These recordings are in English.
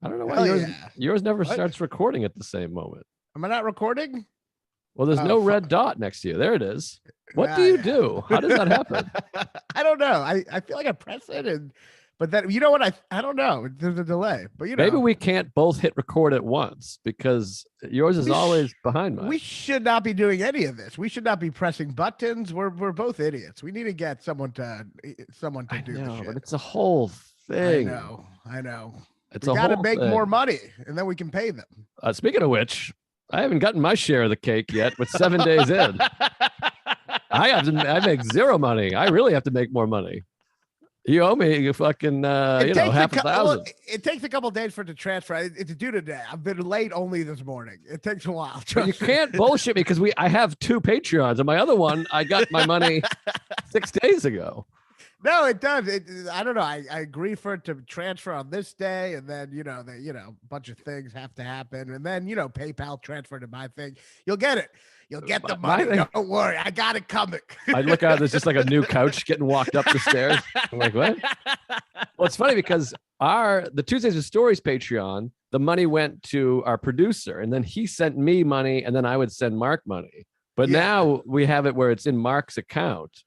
I don't know why Hell yours, yeah. yours never What? starts recording at the same moment. Am I not recording? Well, there's Oh, no red dot next to you. There it is. What do Ah, you yeah. do? How does that happen? I don't know. I feel like I press it but then you know what? I don't know. There's a delay, but you know. Maybe we can't both hit record at once because yours is We sh- always behind mine. We should not be doing any of this. We should not be pressing buttons. We're both idiots. We need to get someone to do the know, shit. but it's a whole thing. I know. It's We a got to whole make thing. more money, and then we can pay them. Speaking of which, I haven't gotten my share of the cake yet. With 7 days in, I make zero money. I really have to make more money. You owe me fucking half a thousand. It takes a couple days for it to transfer. It's due today. I've been late only this morning. It takes a while. But you can't bullshit me because I have 2 Patreons, and my other one I got my money 6 days ago. No, it does. I don't know. I agree for it to transfer on this day, and then a bunch of things have to happen, and then PayPal transfer to my thing. You'll get it. You'll get the money. Don't worry. I got it coming. I look out. There's just like a new couch getting walked up the stairs. I'm like, what? Well, it's funny because the Tuesdays with Stories Patreon, the money went to our producer, and then he sent me money, and then I would send Mark money. But now we have it where it's in Mark's account.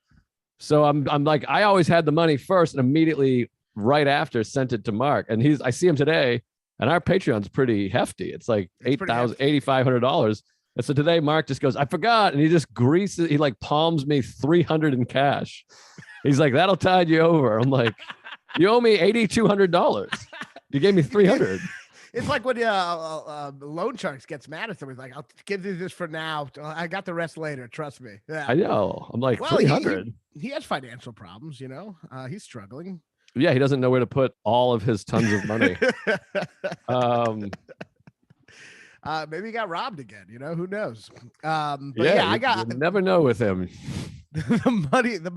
So I'm like, I always had the money first and immediately right after sent it to Mark. And I see him today, and our Patreon's pretty hefty. It's like $8,500. And so today Mark just goes, I forgot. And he just he like palms me $300 in cash. He's like, that'll tide you over. I'm like, you owe me $8,200. You gave me $300. It's like when Loan Sharks gets mad at somebody. Like, I'll give you this for now. I got the rest later. Trust me. Yeah. I know. I'm like, 300. He has financial problems, he's struggling. Yeah, he doesn't know where to put all of his tons of money. Maybe he got robbed again. Who knows? You never know with him. the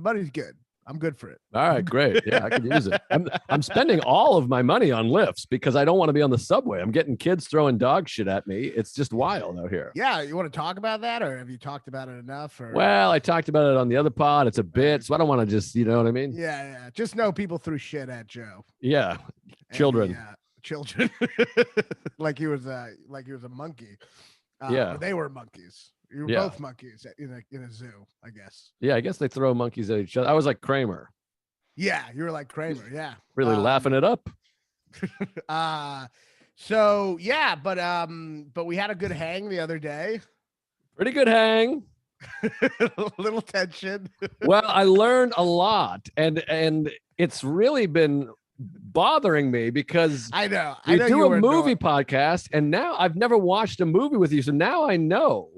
money's good. I'm good for it. All right, great. Yeah, I can use it. I'm spending all of my money on lifts because I don't want to be on the subway. I'm getting kids throwing dog shit at me. It's just wild out here. Yeah, you want to talk about that, or have you talked about it enough? Or well, I talked about it on the other pod. It's a bit, so I don't want to just, you know what I mean? Yeah. Just know people threw shit at Joe. Yeah, children. Children, like he was a monkey. Yeah, they were monkeys. You were both monkeys in a zoo, I guess. Yeah, I guess they throw monkeys at each other. I was like Kramer. Yeah, you were like Kramer. Yeah, really laughing it up. So yeah, but we had a good hang the other day. Pretty good hang. A little tension. Well, I learned a lot, and it's really been bothering me because I know we do a movie podcast, and now I've never watched a movie with you, so now I know.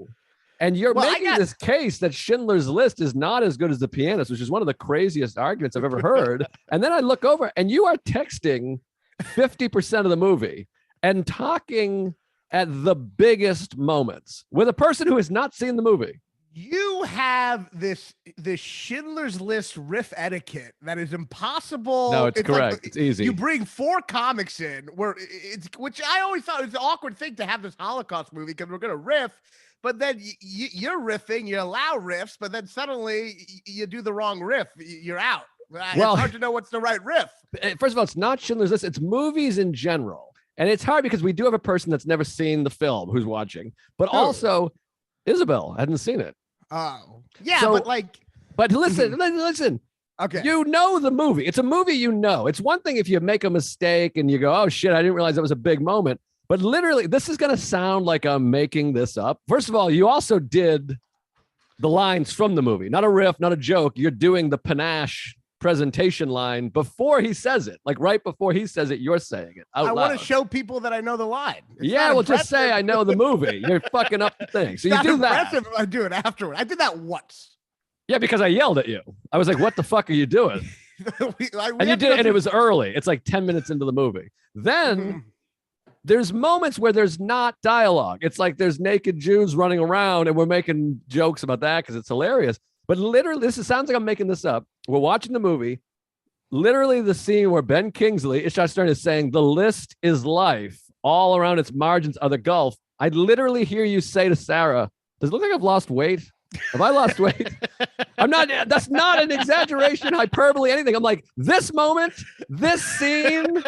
And you're making this case that Schindler's List is not as good as The Pianist, which is one of the craziest arguments I've ever heard. And then I look over, and you are texting 50% of the movie and talking at the biggest moments with a person who has not seen the movie. You have this Schindler's List riff etiquette that is impossible. No, it's correct. Like, it's easy. You bring 4 comics in, which I always thought was an awkward thing to have this Holocaust movie because we're going to riff, but then you're riffing, you allow riffs, but then suddenly you do the wrong riff, you're out. It's hard to know what's the right riff. First of all, it's not Schindler's List; it's movies in general, and it's hard because we do have a person that's never seen the film who's watching, but also Isabel hadn't seen it. Oh, yeah, so, but listen. Okay. You know the movie. It's a movie you know. It's one thing if you make a mistake and you go, oh, shit, I didn't realize that was a big moment. But literally, this is going to sound like I'm making this up. First of all, you also did the lines from the movie. Not a riff, not a joke. You're doing the panache presentation line before he says it. Like right before he says it, you're saying it out loud. I want to show people that I know the line. Just say I know the movie. You're fucking up the thing. So you do that. If I do it afterward. I did that once. Yeah, because I yelled at you. I was like, what the fuck are you doing? And you did, and it was early. It's like 10 minutes into the movie. Then there's moments where there's not dialogue. It's like there's naked Jews running around and we're making jokes about that because it's hilarious. But literally, sounds like I'm making this up. We're watching the movie. Literally the scene where Ben Kingsley, Ishtar Stern, is saying, the list is life. All around its margins are the gulf. I literally hear you say to Sarah, does it look like I've lost weight? Have I lost weight? I'm not. That's not an exaggeration, hyperbole, anything. I'm like, this moment, this scene,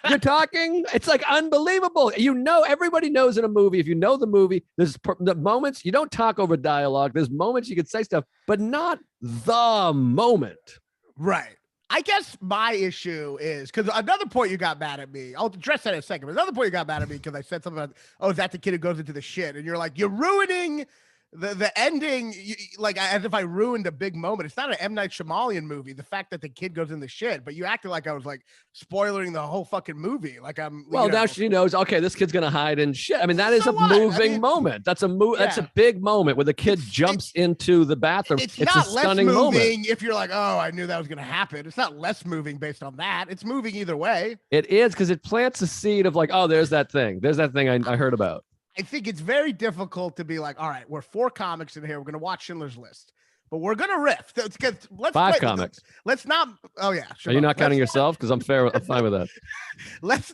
you're talking. It's like unbelievable. You know, everybody knows in a movie. If you know the movie, there's the moments you don't talk over dialogue. There's moments you can say stuff, but not the moment. Right. I guess my issue is because another point you got mad at me. I'll address that in a second. But another point you got mad at me because I said something about, oh, is that the kid who goes into the shit? And you're like, you're ruining the ending, like as if I ruined a big moment. It's not an M. Night Shyamalan movie. The fact that the kid goes in the shit, but you acted like I was like spoiling the whole fucking movie. Like I'm. Well, now she knows. Okay, this kid's gonna hide in shit. I mean, that is a moving moment. That's a That's a big moment where the kid jumps into the bathroom. It's not a stunning less moving moment. If you're like, oh, I knew that was gonna happen. It's not less moving based on that. It's moving either way. It is because it plants a seed of like, oh, there's that thing. There's that thing I heard about. I think it's very difficult to be like, all right, we're 4 comics in here. We're going to watch Schindler's List, but we're going to riff. Let's 5 comics. Let's not. Oh yeah. Are you not counting yourself? Because I'm fine with that. Let's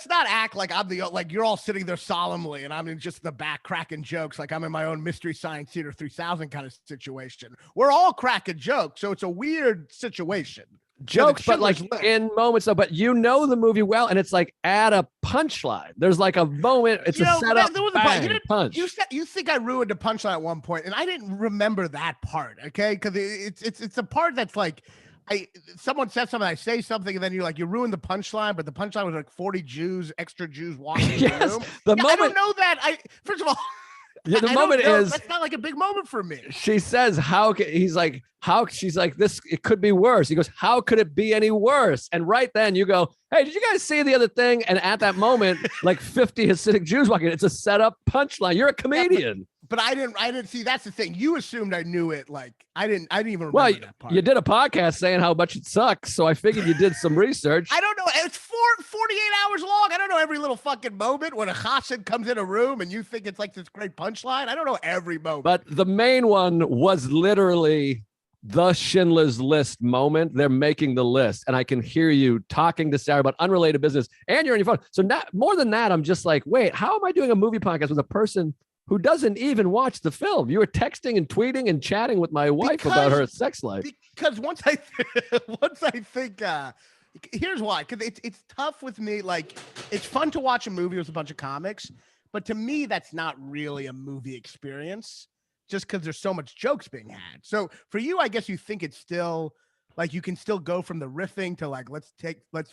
not act like I'm like you're all sitting there solemnly and I'm in just the back cracking jokes. Like I'm in my own Mystery Science Theater 3000 kind of situation. We're all cracking jokes. So it's a weird situation. Jokes, but like in moments though, but you know the movie well, and it's like at a punchline. There's like a moment, it's a setup, bang, punch. You think I ruined a punchline at one point, and I didn't remember that part, okay? Because it's a part that's like someone says something, I say something, and then you're like, you ruined the punchline, but the punchline was like 40 extra Jews walking in the room. I don't know that. First of all, yeah, the moment is that's not like a big moment for me. She says, she's like, she's like, this, it could be worse. He goes, how could it be any worse? And right then you go, hey, did you guys see the other thing? And at that moment, like 50 Hasidic Jews walking, it's a setup punchline. You're a comedian. But I didn't see. That's the thing. You assumed I knew it. Like I didn't even remember that part. You did a podcast saying how much it sucks. So I figured you did some research. I don't know. It's 48 hours long. I don't know every little fucking moment when a chassid comes in a room and you think it's like this great punchline. I don't know every moment. But the main one was literally the Schindler's List moment. They're making the list. And I can hear you talking to Sarah about unrelated business and you're on your phone. So now, more than that, I'm just like, wait, how am I doing a movie podcast with a person who doesn't even watch the film? You were texting and tweeting and chatting with my wife about her sex life. Because once I think, here's why. Because it's tough with me. Like, it's fun to watch a movie with a bunch of comics, but to me, that's not really a movie experience. Just because there's so much jokes being had. So for you, I guess you think it's still like you can still go from the riffing to like let's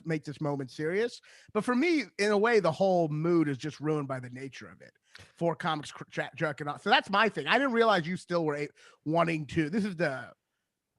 make this moment serious. But for me, in a way, the whole mood is just ruined by the nature of it. 4 comics jerking off. So that's my thing. I didn't realize you still were wanting to. This is the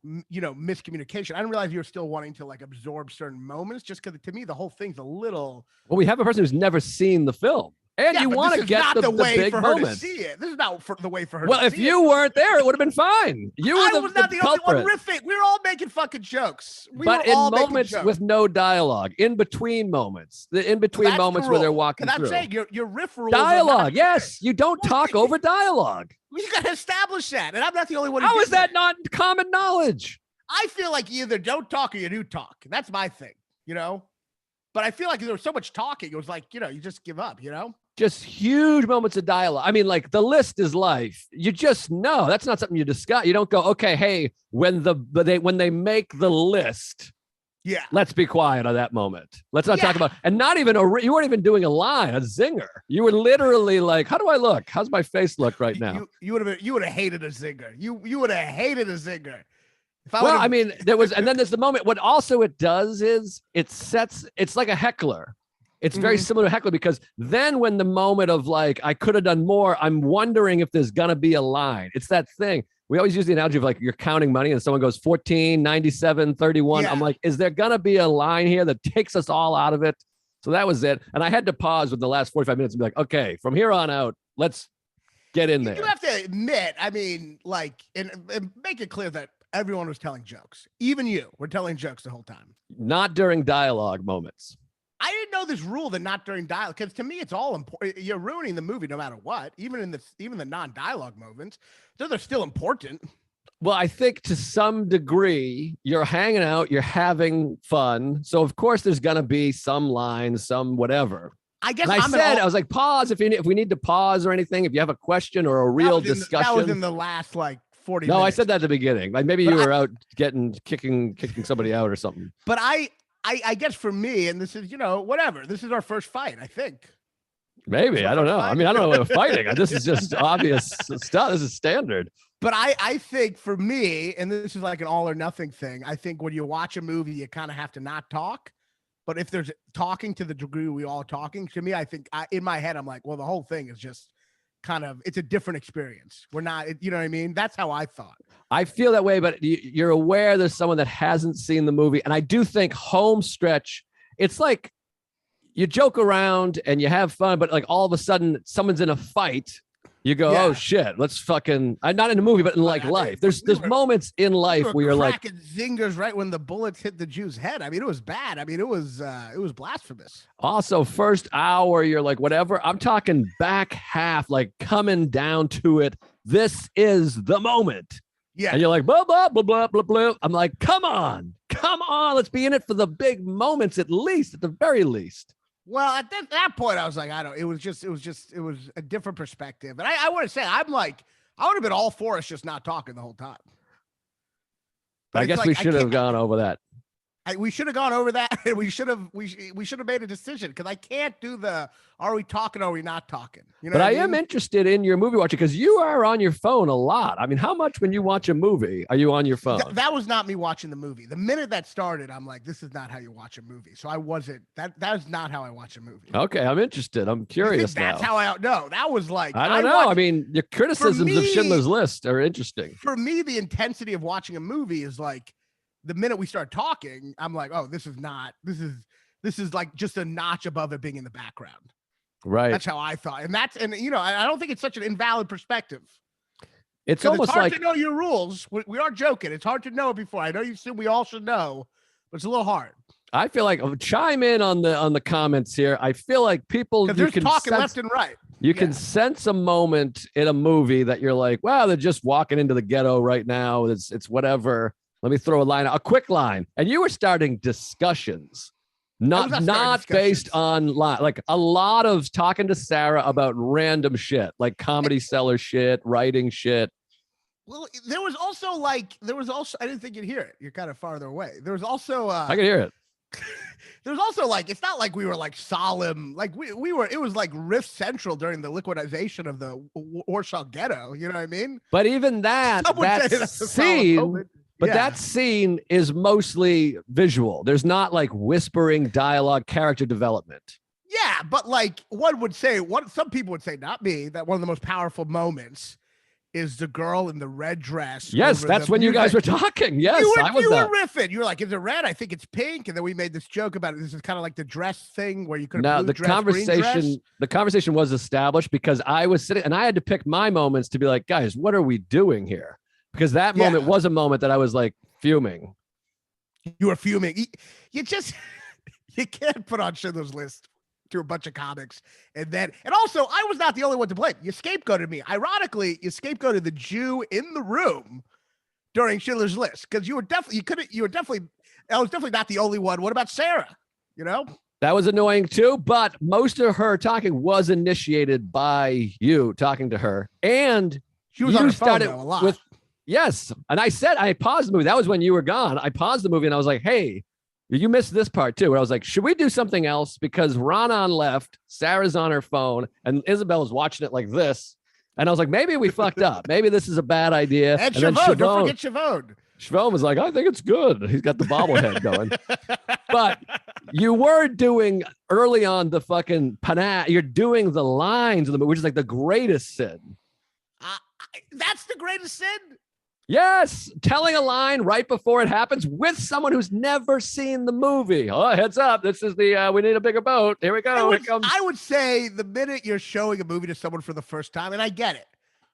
miscommunication. I didn't realize you were still wanting to like absorb certain moments. Just because to me, the whole thing's a little. Well, we have a person who's never seen the film. And you want to get the big moment. To see it. This is not the way for her. Well, if you weren't there, it would have been fine. I was not the only one riffing. We were all making fucking jokes. But in moments with no dialogue, in between moments, moments where they're walking through. I'm saying your riff rules. Dialogue, yes. You don't talk over dialogue. You got to establish that, and I'm not the only one. How is that not common knowledge? I feel like you either don't talk or you do talk. That's my thing, But I feel like there was so much talking. It was like, you just give up, Just huge moments of dialogue. I mean, like the list is life. You just know that's not something you discuss. You don't go, okay, hey, when they make the list, yeah, let's be quiet on that moment. Let's not talk about. And not even you weren't even doing a line, a zinger. You were literally like, how do I look? How's my face look right now? You would have hated a zinger. You would have hated a zinger. I mean, there was, and then there's the moment. What also it does is it's like a heckler. It's very similar to heckler because then when the moment of like, I could have done more, I'm wondering if there's going to be a line. It's that thing. We always use the analogy of like, you're counting money and someone goes 14, 97, 31. Yeah. I'm like, is there going to be a line here that takes us all out of it? So that was it. And I had to pause with the last 45 minutes and be like, okay, from here on out, let's get in there. You have to admit, I mean, like, and make it clear that everyone was telling jokes. Even you were telling jokes the whole time. Not during dialogue moments. I didn't know this rule that not during dialogue, because to me, it's all important. You're ruining the movie no matter what, even the non-dialogue moments. So they're still important. Well, I think to some degree, you're hanging out, you're having fun. So of course there's going to be some lines, some whatever. I guess And I was like, pause if we need to pause or anything. If you have a question or a real discussion. That was in the last like 40 No, minutes. I said that at the beginning. Like maybe you were out kicking somebody out or something. But I guess for me, and this is, whatever. This is our first fight, I think. Maybe. I don't know. I mean, I don't know what we're fighting. This is just obvious stuff. This is standard. But I think for me, and this is like an all or nothing thing, I think when you watch a movie, you kind of have to not talk. But if there's talking to the degree we all talking, to me, I think in my head, I'm like, well, the whole thing is just kind of, it's a different experience. We're not, you know what I mean? That's how I thought. I feel that way, but you're aware there's someone that hasn't seen the movie. And I do think home stretch, it's like you joke around and you have fun, but like all of a sudden someone's in a fight. You go, oh shit, let's fucking, not in a movie, but in like life. There's moments in life where you're like zingers right when the bullets hit the Jew's head. I mean, it was bad. I mean, it was blasphemous. Also, first hour, you're like, whatever. I'm talking back half, like coming down to it. This is the moment. Yeah. And you're like, blah, blah, blah, blah, blah, blah. I'm like, come on. Let's be in it for the big moments, at the very least. Well, at that point, I was like, it was a different perspective. And I want to say, I'm like, I would have been all for us just not talking the whole time. But I guess we should have gone over that. We should have gone over that. And we should have made a decision, because I can't do are we talking or are we not talking? But I am interested in your movie watching, because you are on your phone a lot. I mean, how much when you watch a movie are you on your phone? That was not me watching the movie. The minute that started, I'm like, this is not how you watch a movie. So I wasn't. That is not how I watch a movie. Okay, I'm interested. I'm curious now. That's how that was like. I don't know. I mean, your criticisms of Schindler's List are interesting. For me, the intensity of watching a movie is like, the minute we start talking, I'm like, oh, this is like just a notch above it being in the background. Right. That's how I thought. And I don't think it's such an invalid perspective. It's almost hard like to know your rules. We are joking. It's hard to know it before. I know you said we all should know, but it's a little hard. I feel like chime in on the comments here. I feel like people, you can talking left and right. You can sense a moment in a movie that you're like, wow, they're just walking into the ghetto right now. It's whatever. Let me throw a quick line. And you were starting discussions, not based on like a lot of talking to Sarah about random shit, like Comedy Cellar shit, writing shit. Well, there was also, I didn't think you'd hear it. You're kind of farther away. There was also, I could hear it. There's also it's not like we were like solemn, like we were, it was like riff central during the liquidization of the Warsaw ghetto. You know what I mean? But even that scene, that scene is mostly visual. There's not like whispering dialogue, character development. Yeah, but like some people would say, not me, that one of the most powerful moments is the girl in the red dress. Yes, that's when you guys were talking. Yes, you were riffing. You were like, is it red? I think it's pink. And then we made this joke about it. This is kind of like the dress thing where you could have the conversation was established because I was sitting and I had to pick my moments to be like, guys, what are we doing here? Because that moment was a moment that I was like fuming. You were fuming. You can't put on Schindler's List to a bunch of comics and also I was not the only one to blame. You scapegoated me. Ironically, you scapegoated the Jew in the room during Schindler's List because I was definitely not the only one. What about Sarah? That was annoying too, but most of her talking was initiated by you talking to her, and she was on her phone a lot. Yes, and I paused the movie. That was when you were gone. I paused the movie and I was like, hey, you missed this part too. Where I was like, should we do something else? Because Raanan left, Sarah's on her phone, and Isabel's watching it like this. And I was like, maybe we fucked up. Maybe this is a bad idea. And Chavone, don't forget Chavone. Chavone was like, I think it's good. He's got the bobblehead going. But you were doing early on the fucking panache. You're doing the lines of the movie, which is like the greatest sin. That's the greatest sin? Yes, telling a line right before it happens with someone who's never seen the movie. Oh, heads up. This is the, we need a bigger boat. Here we go. I would say the minute you're showing a movie to someone for the first time, and I get it.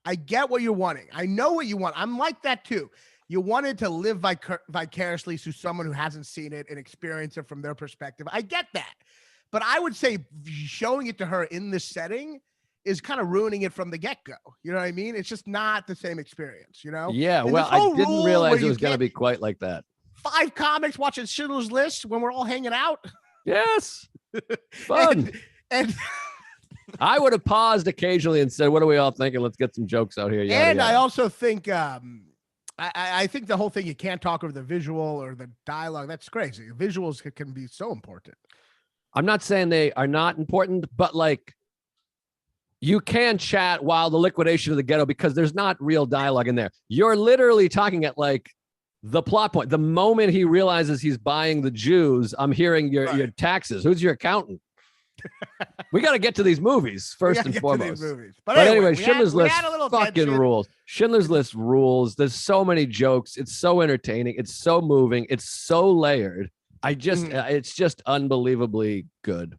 I get what you're wanting. I know what you want. I'm like that too. You wanted to live vicariously through someone who hasn't seen it and experience it from their perspective. I get that. But I would say showing it to her in this setting is kind of ruining it from the get-go. You know what I mean? It's just not the same experience, Yeah, well, I didn't realize it was going to be quite like that. 5 comics watching Schindler's List when we're all hanging out. Yes. Fun. And I would have paused occasionally and said, what are we all thinking? Let's get some jokes out here. Yada, and yada. I also think I think the whole thing, you can't talk over the visual or the dialogue. That's crazy. Visuals can be so important. I'm not saying they are not important, but like you can chat while the liquidation of the ghetto, because there's not real dialogue in there. You're literally talking at like the plot point. The moment he realizes he's buying the Jews, I'm hearing your taxes. Who's your accountant? We got to get to these movies first and foremost. But anyway, Schindler's List fucking tension. rules. Schindler's List rules. There's so many jokes. It's so entertaining. It's so moving. It's so layered. It's just unbelievably good.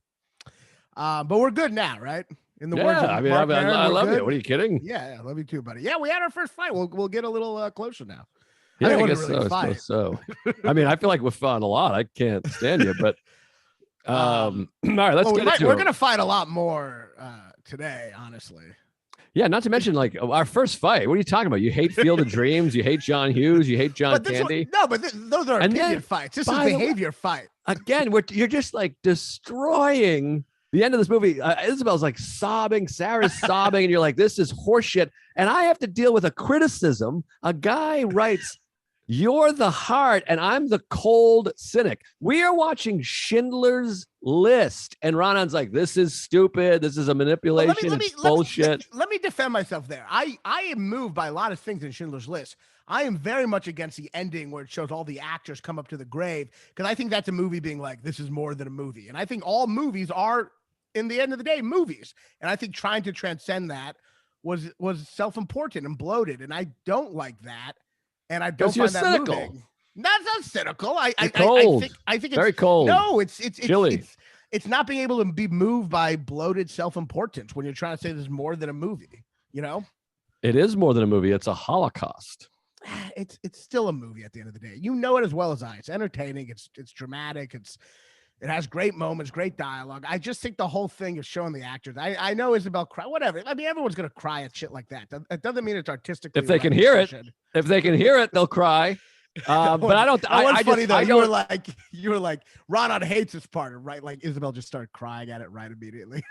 But we're good now, right? In the words of I Mark Maron, I love good. you. What are you kidding? Yeah, I love you too, buddy. Yeah, we had our first fight. We'll get a little closer now. Yeah, I guess really so. So, I mean, I feel like we've fought a lot. I can't stand you, but all right, let's get into it. We're gonna fight a lot more today, honestly. Yeah, not to mention like our first fight. What are you talking about? You hate Field of Dreams. You hate John Hughes. You hate John Candy. Those are opinion fights. This is behavior fight. Again, you're just like destroying the end of this movie. Isabel's like sobbing. Sarah's sobbing, and you're like, this is horseshit. And I have to deal with a criticism. A guy writes, "You're the heart, and I'm the cold cynic." We are watching Schindler's List, and Raanan's like, "This is stupid. This is a manipulation. It's bullshit." Let me defend myself there. I am moved by a lot of things in Schindler's List. I am very much against the ending where it shows all the actors come up to the grave, because I think that's a movie being like, this is more than a movie. And I think all movies are, in the end of the day, movies. And I think trying to transcend that was self-important and bloated. And I don't like that. And I don't find that cynical. moving. That's not cynical. I think it's very cold. No, it's chilly. It's not being able to be moved by bloated self-importance when you're trying to say there's more than a movie, you know? It is more than a movie. It's a Holocaust. It's still a movie at the end of the day. You know it as well as I. It's entertaining. It's dramatic. It has great moments, great dialogue. I just think the whole thing is showing the actors. I know Isabel cry, whatever. I mean, everyone's gonna cry at shit like that. It doesn't mean it's artistically. If they can hear it, they'll cry. But I don't. Funny though. You were like, Raanan hates this part, right? Like Isabel just started crying at it right immediately.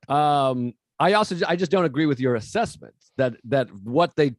I just don't agree with your assessment that what they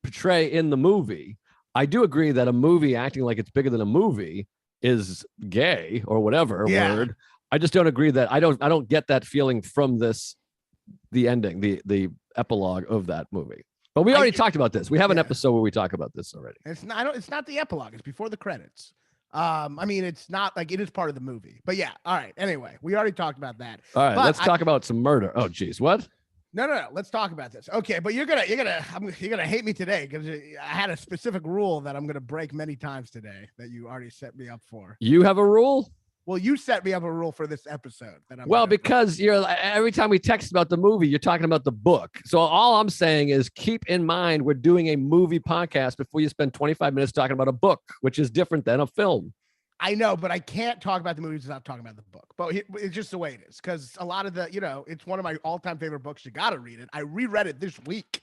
portray in the movie. I do agree that a movie acting like it's bigger than a movie is gay or whatever word. I just don't agree that I don't get that feeling from the ending, the epilogue of that movie. But we already talked about this. We have an episode where we talk about this already. It's not the epilogue. It's before the credits. I mean, it's not like it is part of the movie. But yeah, all right. Anyway, we already talked about that. All right, let's talk about some murder. Oh, geez, what? No. Let's talk about this. Okay, but you're gonna hate me today because I had a specific rule that I'm gonna break many times today that you already set me up for. You have a rule? Well, you set me up a rule for this episode. Because every time we text about the movie, you're talking about the book. So all I'm saying is keep in mind we're doing a movie podcast before you spend 25 minutes talking about a book, which is different than a film. I know, but I can't talk about the movies without talking about the book. But it's just the way it is, because a lot of it's one of my all-time favorite books. You got to read it. I reread it this week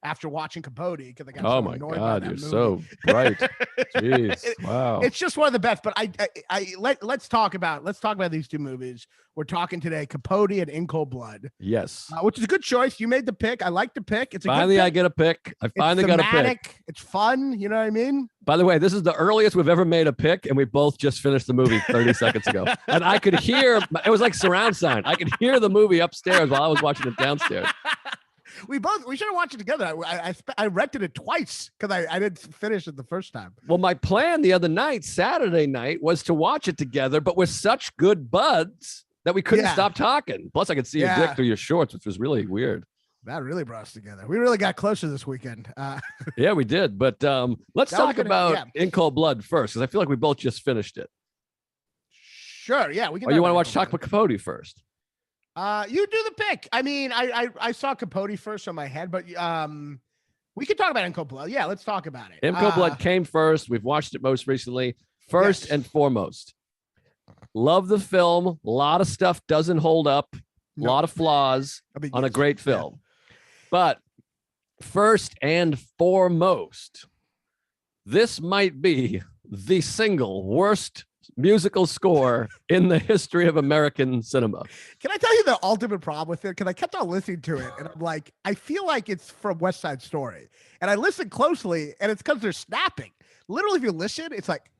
after watching Capote because I got so annoyed by that movie. So bright. Jeez. Wow. It's just one of the best. But let's talk about these two movies. We're talking today, Capote and In Cold Blood. Yes. Which is a good choice. You made the pick. I like the pick. It's finally I get a pick. I finally got a pick. It's fun. You know what I mean? By the way, this is the earliest we've ever made a pick, and we both just finished the movie 30 seconds ago. And I could hear it was like surround sound. I could hear the movie upstairs while I was watching it downstairs. We should have watched it together. I rented it twice because I didn't finish it the first time. Well, my plan the other night, Saturday night, was to watch it together, but we're such good buds that we couldn't stop talking. Plus, I could see your dick through your shorts, which was really weird. That really brought us together. We really got closer this weekend. Yeah, we did. But let's talk about In Cold Blood first, because I feel like we both just finished it. Sure. Yeah, we can. Or you want to talk about Capote first? You do the pick. I mean, I saw Capote first on my head, but we could talk about In Cold Blood. Yeah, let's talk about it. In Cold Blood came first. We've watched it most recently. First and foremost, love the film. A lot of stuff doesn't hold up. A lot of flaws on a great film. But first and foremost, this might be the single worst musical score in the history of American cinema. Can I tell you the ultimate problem with it? Because I kept on listening to it, and I'm like, I feel like it's from West Side Story, and I listened closely, and it's because they're snapping. Literally, if you listen, it's like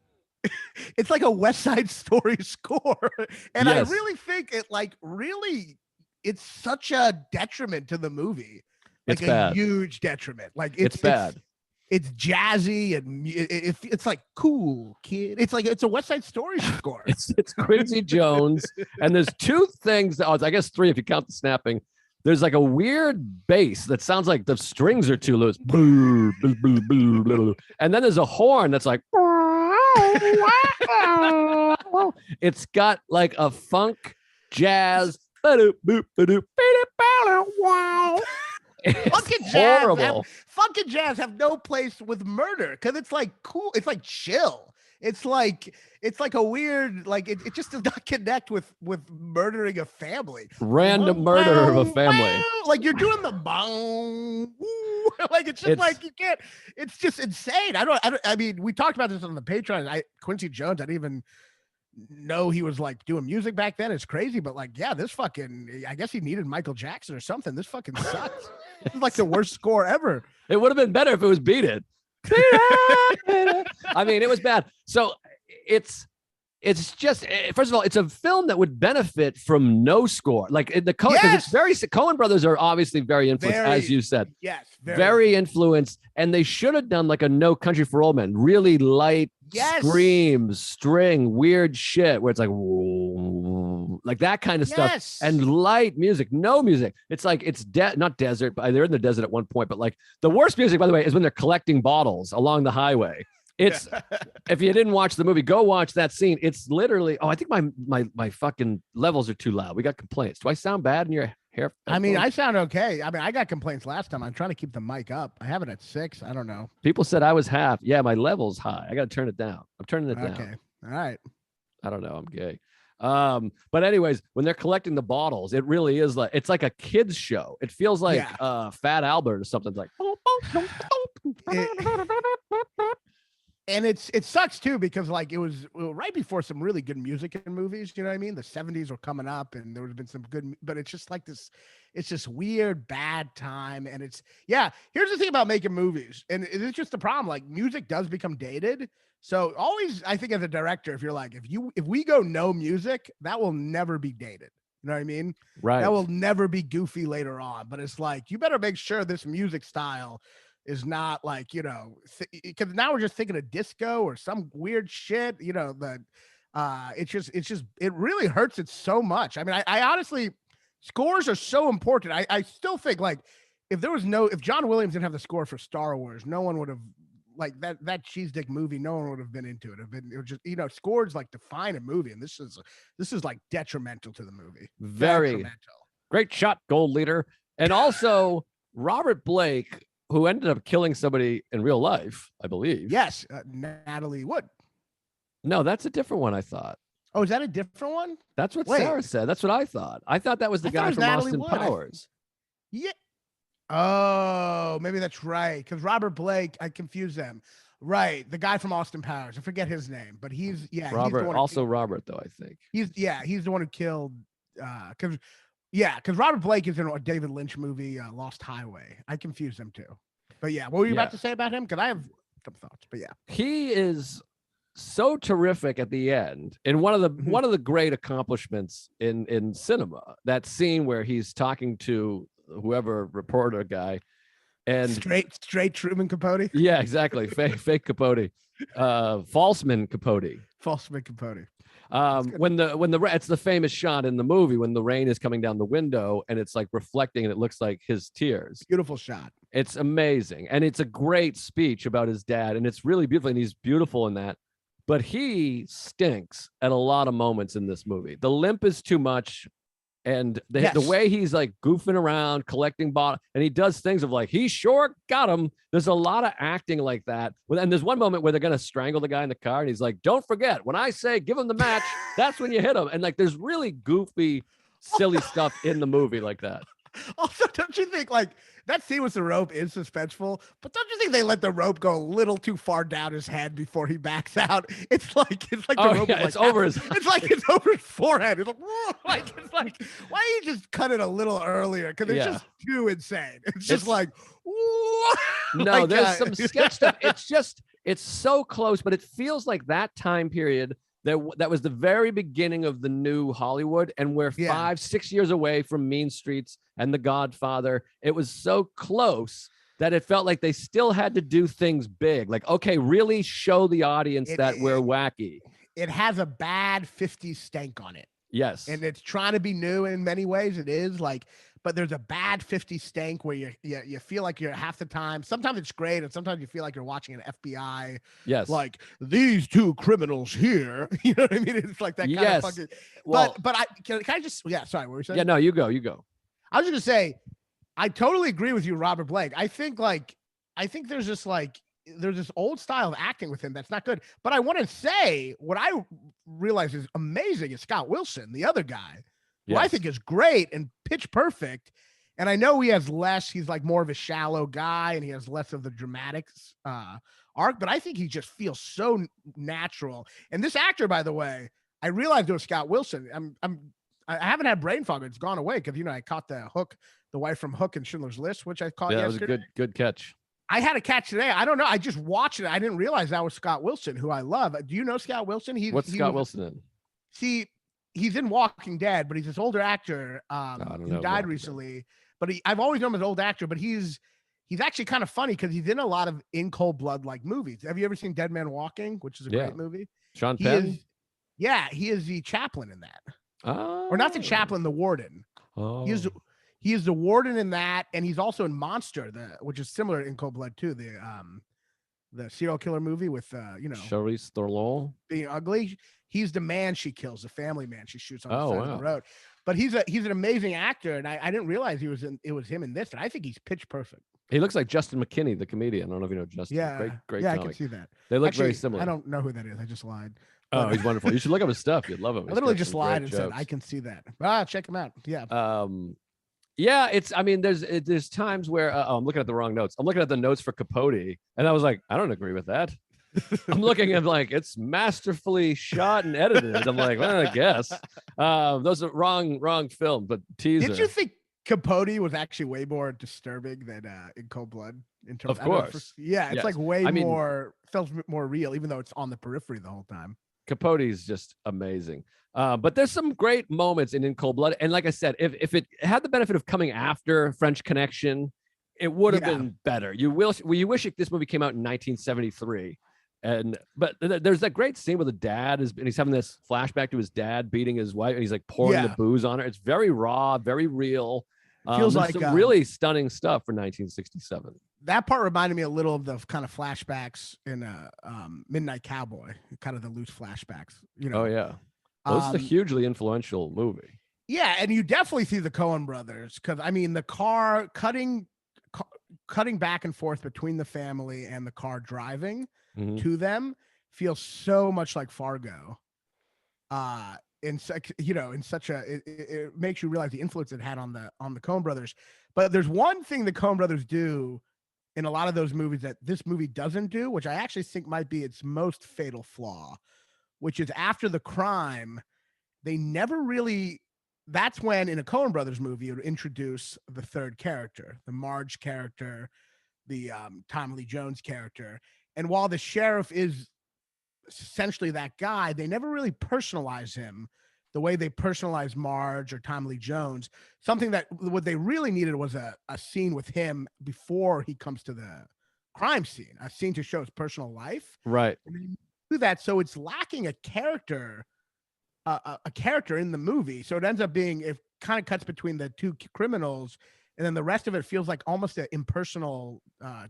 it's like a West Side Story score, and Yes. I really think it it's such a detriment to the movie, like It's a bad. huge detriment. Like It's bad. It's jazzy and it's like cool kid. It's like it's a West Side Story score. It's Quincy Jones, and there's two things. I guess three if you count the snapping. There's like a weird bass that sounds like the strings are too loose, and then there's a horn that's like. It's got like a funk jazz. Funk and jazz have no place with murder because it's like cool. It's like chill. It's like a weird it just does not connect with murdering a family. Random murder of a family. Like you're doing the bong. Like it's just like you can't. It's just insane. I mean, we talked about this on the Patreon. Quincy Jones. I didn't even know he was like doing music back then. It's crazy, but like, yeah, this fucking. I guess he needed Michael Jackson or something. This fucking sucks. It's like the worst score ever. It would have been better if it was Beat It. I mean, it was bad. So it's just, first of all, it's a film that would benefit from no score. Like the Coen, because it's very Coen brothers are obviously very influenced, as you said. Yes, very influenced, and they should have done like a No Country for Old Men, really light screams, string, weird shit, where it's like that kind of stuff, and light music, no music. It's like it's not desert, but they're in the desert at one point. But like the worst music, by the way, is when they're collecting bottles along the highway. It's if you didn't watch the movie, go watch that scene. It's literally I think my fucking levels are too loud. We got complaints. Do I sound bad in your hair? I mean, I sound okay. I mean, I got complaints last time. I'm trying to keep the mic up. I have it at 6. I don't know. People said I was half. Yeah, my level's high. I got to turn it down. I'm turning it down. Okay. All right. I don't know. I'm gay. But anyways, when they're collecting the bottles, it really is like it's like a kids show. It feels like Fat Albert or something like. And it sucks too because like it was right before some really good music in movies. You know what I mean? The 70s were coming up, and there would have been some good, but it's just like this. It's just weird, bad time, and it's Here's the thing about making movies, and it's just the problem. Like music does become dated. So always, I think as a director, if you're like, if we go no music, that will never be dated. You know what I mean? Right. That will never be goofy later on. But it's like you better make sure this music style is not like, because now we're just thinking of disco or some weird shit, that it really hurts it so much. I mean, I honestly, scores are so important. I still think like if John Williams didn't have the score for Star Wars, no one would have like that cheese dick movie. No one would have been into it. It was just, scores like define a movie. And this is like detrimental to the movie. Very detrimental. Great shot, Gold Leader. And also Robert Blake, who ended up killing somebody in real life, I believe. Yes, Natalie Wood. No, that's a different one, I thought. Oh, is that a different one? That's what Sarah said. That's what I thought. I thought that was the guy from Austin Powers. Yeah. Oh, maybe that's right. Because Robert Blake, I confuse them. Right, the guy from Austin Powers. I forget his name, but he's Robert. He's the one also Robert, though, I think. He's the one who killed. Because Robert Blake is in a David Lynch movie, Lost Highway. I confuse them too. But what were you about to say about him? Because I have some thoughts. But he is so terrific at the end. And one of the great accomplishments in cinema, that scene where he's talking to whoever reporter guy, and straight Truman Capote. Yeah, exactly. Fake Capote, falseman Capote. When it's the famous shot in the movie when the rain is coming down the window and it's like reflecting and it looks like his tears. Beautiful shot. It's amazing. And it's a great speech about his dad. And it's really beautiful. And he's beautiful in that. But he stinks at a lot of moments in this movie. The limp is too much. And the way he's like goofing around, collecting bottles, and he does things of like, he sure got him. There's a lot of acting like that. And there's one moment where they're going to strangle the guy in the car. And he's like, don't forget, when I say give him the match, that's when you hit him. And like, there's really goofy, silly stuff in the movie like that. Also, don't you think like that scene with the rope is suspenseful? But don't you think they let the rope go a little too far down his head before he backs out? It's like the rope is like it's over his. it's like it's over his forehead. It's like why don't you just cut it a little earlier? Because it's just too insane. It's just like no, like, there's some sketch stuff. It's so close, but it feels like that time period. That was the very beginning of the new Hollywood, and we're 5-6 years away from Mean Streets and The Godfather. It was so close that it felt like they still had to do things big. Like, okay, really show the audience that we're wacky. It has a bad 50s stank on it. Yes. And it's trying to be new in many ways. It is like, but there's a bad 50s stank where you feel like you're half the time. Sometimes it's great, and sometimes you feel like you're watching an FBI. Yes. Like these two criminals here. You know what I mean? It's like that kind of fucking. Well, but can I just? Yeah. Sorry. What were you saying? Yeah. No. You go. I was just gonna say, I totally agree with you, Robert Blake. I think there's just like there's this old style of acting with him that's not good. But I want to say what I realize is amazing is Scott Wilson, the other guy. Who I think is great and pitch perfect. And I know he's like more of a shallow guy and he has less of the dramatics arc, but I think he just feels so natural. And this actor, by the way, I realized it was Scott Wilson. I haven't had brain fog. It's gone away because, I caught the wife from Hook and Schindler's List, which I caught yesterday. That was a good catch. I had a catch today. I don't know. I just watched it. I didn't realize that was Scott Wilson, who I love. Do you know Scott Wilson? What's Scott Wilson in? See, he's in Walking Dead, but he's this older actor who died recently. But I've always known him as an old actor, but he's actually kind of funny because he's in a lot of in cold blood like movies. Have you ever seen Dead Man Walking, which is a great movie? Sean Penn? He is the chaplain in that. Or not the chaplain, the warden. Oh. He is the warden in that, and he's also in Monster, which is similar to In Cold Blood too. The serial killer movie with Charlize Theron being ugly. He's the man she kills, the family man she shoots on the side of the road. But he's an amazing actor, and I didn't realize it was him in this, and I think he's pitch perfect. He looks like Justin McKinney, the comedian. I don't know if you know Justin. Yeah, great. Yeah, comic. I can see that. They look very similar. I don't know who that is. I just lied. Oh, he's wonderful. You should look up his stuff. You'd love him. I literally just lied and said I can see that. Check him out. Yeah. Yeah, there's times where I'm looking at the wrong notes. I'm looking at the notes for Capote, and I was like, I don't agree with that. I'm looking at like it's masterfully shot and edited. I'm like, well, I guess those are wrong film, but teaser. Did you think Capote was actually way more disturbing than In Cold Blood? In terms, of course, it's like more felt more real, even though it's on the periphery the whole time. Capote is just amazing. But there's some great moments in Cold Blood, and like I said, if it had the benefit of coming after French Connection, it would have been better. You wish this movie came out in 1973. But there's that great scene where the dad and he's having this flashback to his dad beating his wife, and he's like pouring the booze on her. It's very raw, very real. Feels like some really stunning stuff for 1967. That part reminded me a little of the kind of flashbacks in Midnight Cowboy, kind of the loose flashbacks. Oh yeah, well, it's a hugely influential movie. Yeah, and you definitely see the Coen brothers because the car cutting back and forth between the family and the car driving to them feels so much like Fargo. It makes you realize the influence it had on the Coen brothers. But there's one thing the Coen brothers do in a lot of those movies that this movie doesn't do, which I actually think might be its most fatal flaw, which is after the crime, they never really. That's when in a Coen brothers movie it would introduce the third character, the Marge character, the Tommy Lee Jones character. And while the sheriff is essentially that guy, they never really personalize him the way they personalize Marge or Tommy Lee Jones. Something that what they really needed was a scene with him before he comes to the crime scene, a scene to show his personal life. Right. And they do that, so it's lacking a character in the movie. So it ends up being, it kind of cuts between the two criminals, and then the rest of it feels like almost an impersonal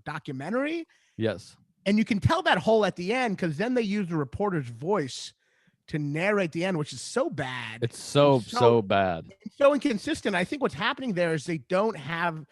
documentary. Yes. And you can tell that hole at the end because then they use the reporter's voice to narrate the end, which is so bad. It's so bad. It's so inconsistent. I think what's happening there is they don't have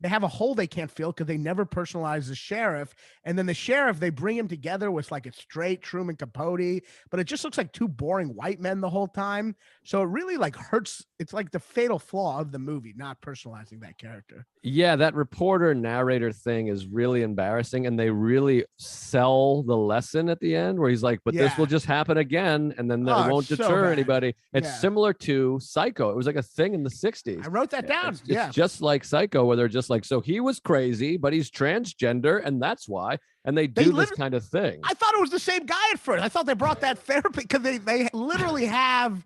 they have a hole they can't fill because they never personalize the sheriff. And then the sheriff, they bring him together with like a straight Truman Capote, but it just looks like two boring white men the whole time. So it really like hurts. It's like the fatal flaw of the movie, not personalizing that character. Yeah, that reporter narrator thing is really embarrassing, and they really sell the lesson at the end where he's like, but this will just happen again, and then it won't deter anybody. It's similar to Psycho. It was like a thing in the 60s. I wrote that down. It's just like Psycho, where they're just like, so he was crazy, but he's transgender, and that's why. And they do this kind of thing. I thought it was the same guy at first. I thought they brought that therapy because they literally have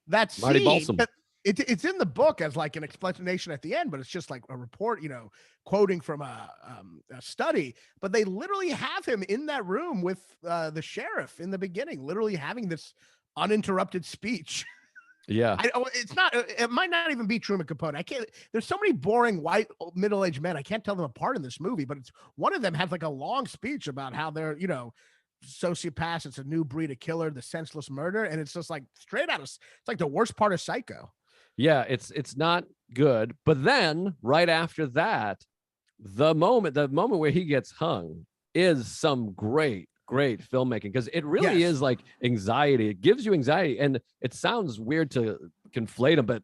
that scene. Marty Balsam. It's in the book as like an explanation at the end, but it's just like a report, quoting from a study. But they literally have him in that room with the sheriff in the beginning, literally having this uninterrupted speech. Yeah, it's not. It might not even be Truman Capote. I can't. There's so many boring white middle-aged men. I can't tell them apart in this movie. But it's one of them has like a long speech about how they're sociopaths. It's a new breed of killer, the senseless murder, and it's just like straight out of. It's like the worst part of Psycho. Yeah, it's not good. But then right after that, the moment where he gets hung is some great filmmaking, because it really is like anxiety. It gives you anxiety, and it sounds weird to conflate them, but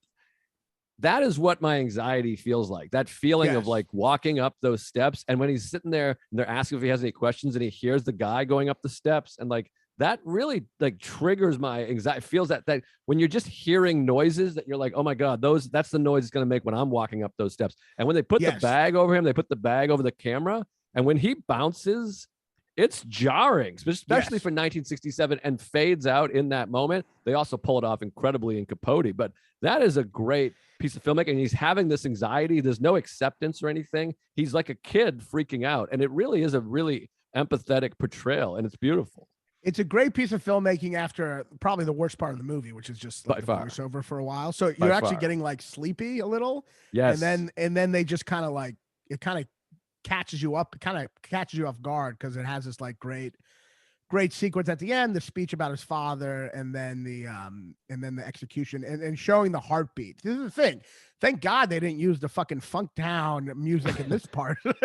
that is what my anxiety feels like. That feeling of like walking up those steps, and when he's sitting there and they're asking if he has any questions, and he hears the guy going up the steps, and like that really like triggers my anxiety. It feels that when you're just hearing noises that you're like, oh my God, that's the noise it's going to make when I'm walking up those steps. And when they put the bag over him, they put the bag over the camera. And when he bounces, it's jarring, especially for 1967, and fades out in that moment. They also pull it off incredibly in Capote, but that is a great piece of filmmaking. And he's having this anxiety. There's no acceptance or anything. He's like a kid freaking out. And it really is a really empathetic portrayal, and it's beautiful. It's a great piece of filmmaking after probably the worst part of the movie, which is just like the voiceover for a while. So you're actually getting like sleepy a little. Yes. And then they just kind of like, it kind of catches you up, kind of catches you off guard, because it has this like great sequence at the end, the speech about his father, and then the execution, and showing the heartbeat. This is the thing. Thank God they didn't use the fucking funk down music in this part. It'd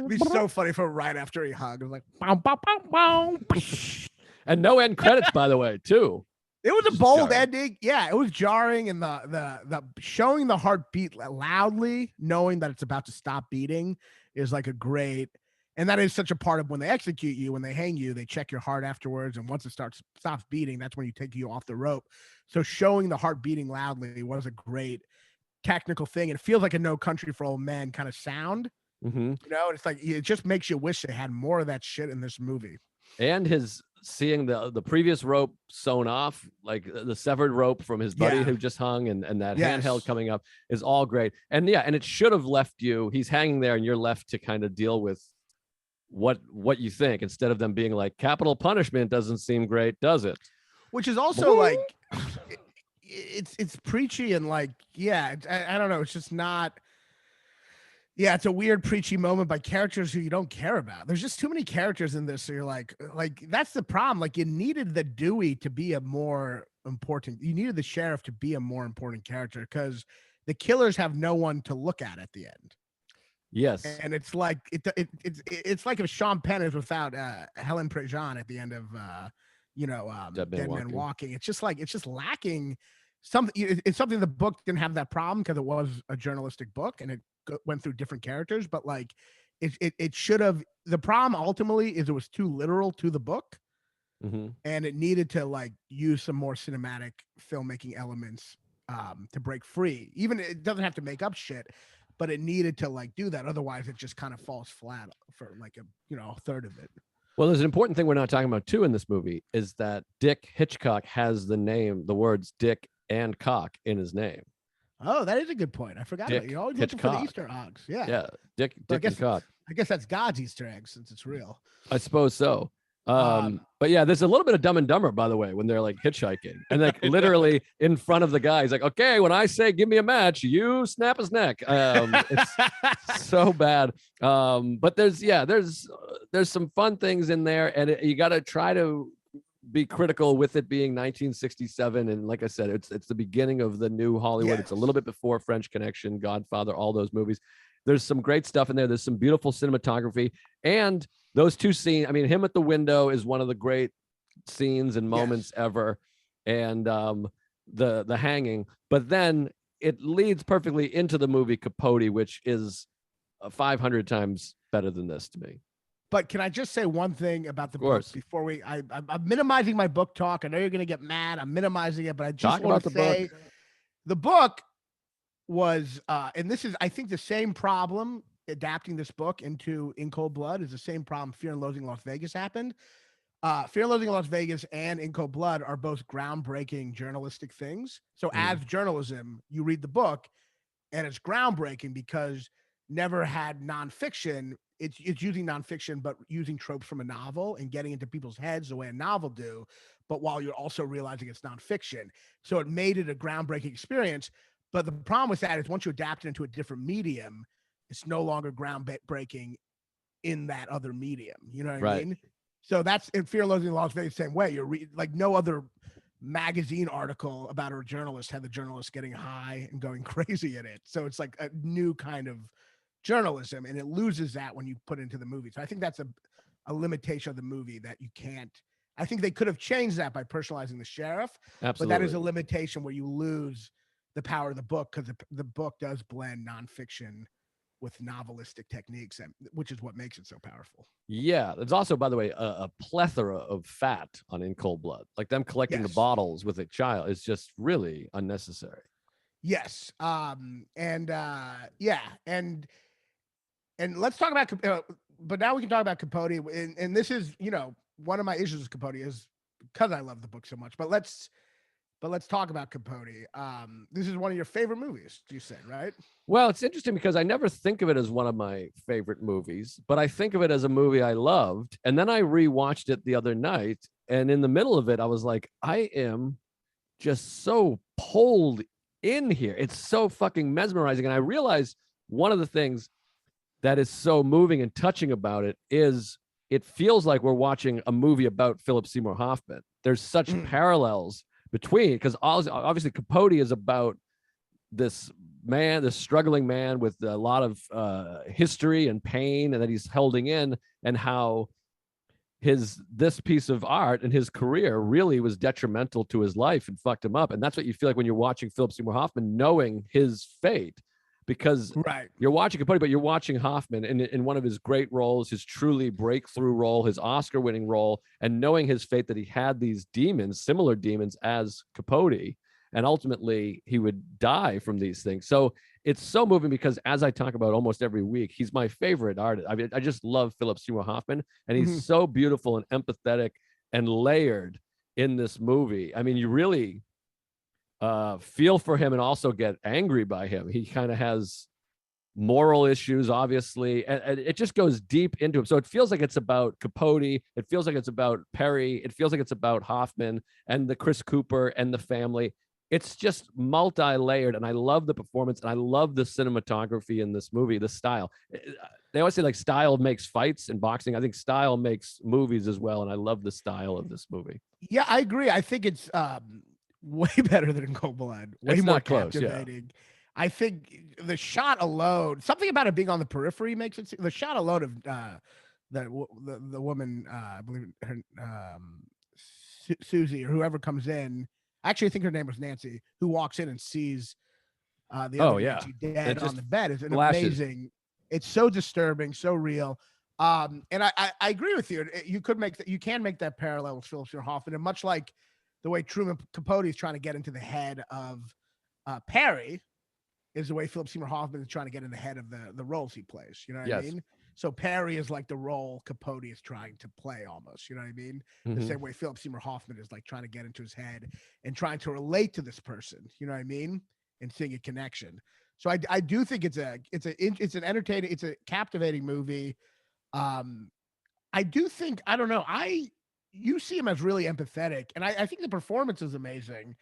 be so funny for right after he hugged. It was like, bow, bow, bow, bow. And no end credits, by the way, too. It was a bold ending. Yeah, it was jarring, and the showing the heartbeat loudly, knowing that it's about to stop beating, is like a great. And that is such a part of when they execute you, when they hang you, they check your heart afterwards. And once it stops beating, that's when you take you off the rope. So showing the heart beating loudly was a great technical thing. It feels like a No Country for Old Men kind of sound. Mm-hmm. It's like, it just makes you wish they had more of that shit in this movie. And his seeing the previous rope sewn off, like the severed rope from his buddy who just hung, and that handheld coming up is all great. And and it should have left you, he's hanging there and you're left to kind of deal with what you think, instead of them being like, capital punishment doesn't seem great, does it? Which is also like, it's preachy, and like, I don't know. It's just not. Yeah, it's a weird preachy moment by characters who you don't care about. There's just too many characters in this. So you're like that's the problem. Like, you needed the Dewey to be a more important. You needed the sheriff to be a more important character, because the killers have no one to look at the end. Yes, and it's like it's like if Sean Penn is without Helen Prejean at the end of Dead Man Walking. It's just lacking something. It's something the book didn't have that problem, because it was a journalistic book and it went through different characters. But like it should have. The problem ultimately is it was too literal to the book, and it needed to like use some more cinematic filmmaking elements to break free. Even it doesn't have to make up shit, but it needed to like do that. Otherwise, it just kind of falls flat for like a third of it. Well, there's an important thing we're not talking about too in this movie, is that Dick Hitchcock has the words Dick and cock in his name. Oh, that is a good point. I forgot about it. You're always looking for the Easter eggs. Yeah. Yeah. Dick and cock. I guess that's God's Easter egg, since it's real. I suppose so. But yeah, there's a little bit of Dumb and Dumber, by the way, when they're like hitchhiking, and like literally in front of the guy, he's like, okay, when I say give me a match, you snap his neck. It's so bad. But there's some fun things in there, and you got to try to be critical with it being 1967, and like I said, it's the beginning of the new Hollywood. It's a little bit before French Connection, Godfather, all those movies. There's some great stuff in there. There's some beautiful cinematography, and those two scenes. I mean, him at the window is one of the great scenes and moments ever, and the hanging. But then it leads perfectly into the movie Capote, which is 500 times better than this to me. But can I just say one thing about the book before I'm minimizing my book talk. I know you're going to get mad. I'm minimizing it, but I just want to say the book was, and this is, I think, the same problem adapting this book into In Cold Blood is the same problem Fear and Loathing in Las Vegas happened. Fear and Loathing in Las Vegas and In Cold Blood are both groundbreaking journalistic things. So as journalism, you read the book and it's groundbreaking because never had nonfiction. It's using nonfiction, but using tropes from a novel and getting into people's heads the way a novel do, but while you're also realizing it's nonfiction. So it made it a groundbreaking experience. But the problem with that is once you adapt it into a different medium, it's no longer groundbreaking in that other medium. You know what I mean? So that's in Fear and Loathing in Las Vegas, the same way. You're like no other magazine article about a journalist had the journalist getting high and going crazy in it. So it's like a new kind of journalism, and it loses that when you put it into the movie. So I think that's a limitation of the movie that you can't. I think they could have changed that by personalizing the sheriff. Absolutely. But that is a limitation where you lose the power of the book because the book does blend nonfiction with novelistic techniques, which is what makes it so powerful. Yeah, there's also, by the way, a plethora of fat on In Cold Blood. Like them collecting the bottles with a child is just really unnecessary. Yes, and let's talk about, but now we can talk about Capote. And this is, one of my issues with Capote is because I love the book so much. But let's talk about Capote. This is one of your favorite movies, you said, right? Well, it's interesting because I never think of it as one of my favorite movies, but I think of it as a movie I loved. And then I rewatched it the other night, and in the middle of it, I was like, I am just so pulled in here. It's so fucking mesmerizing. And I realized one of the things that is so moving and touching about it is it feels like we're watching a movie about Philip Seymour Hoffman. There's such parallels between, because obviously Capote is about this man, this struggling man with a lot of history and pain, and that he's holding in, and how this piece of art and his career really was detrimental to his life and fucked him up. And that's what you feel like when you're watching Philip Seymour Hoffman, knowing his fate. Because you're watching Capote, but you're watching Hoffman in one of his great roles, his truly breakthrough role, his Oscar-winning role, and knowing his fate that he had these demons, similar demons as Capote, and ultimately he would die from these things. So it's so moving because, as I talk about almost every week, he's my favorite artist. I mean, I just love Philip Seymour Hoffman, and he's so beautiful and empathetic and layered in this movie. I mean, you really feel for him and also get angry by him. He kind of has moral issues, obviously, and it just goes deep into him. So it feels like it's about Capote. It feels like it's about Perry. It feels like it's about Hoffman and the Chris Cooper and the family. It's just multi-layered, and I love the performance, and I love the cinematography in this movie, the style. They always say like style makes fights in boxing. I think style makes movies as well, and I love the style of this movie. Yeah, I agree. I think it's way better than In Cold Blood. Way more captivating. I think the shot alone, something about it being on the periphery makes it. The shot alone of the woman, I believe her Susie or whoever comes in. Actually, I think her name was Nancy, who walks in and sees the other Nancy dead on the bed. Is an amazing. It's so disturbing, so real. And I agree with you. You can make that parallel with Philip Seymour Hoffman, and much like the way Truman Capote is trying to get into the head of Perry, is the way Philip Seymour Hoffman is trying to get in the head of the roles he plays. You know what I mean? So Perry is like the role Capote is trying to play almost. You know what I mean? The same way Philip Seymour Hoffman is like trying to get into his head and trying to relate to this person. You know what I mean? And seeing a connection. So I do think it's an entertaining, it's a captivating movie. I do think, I don't know, you see him as really empathetic, and I think the performance is amazing,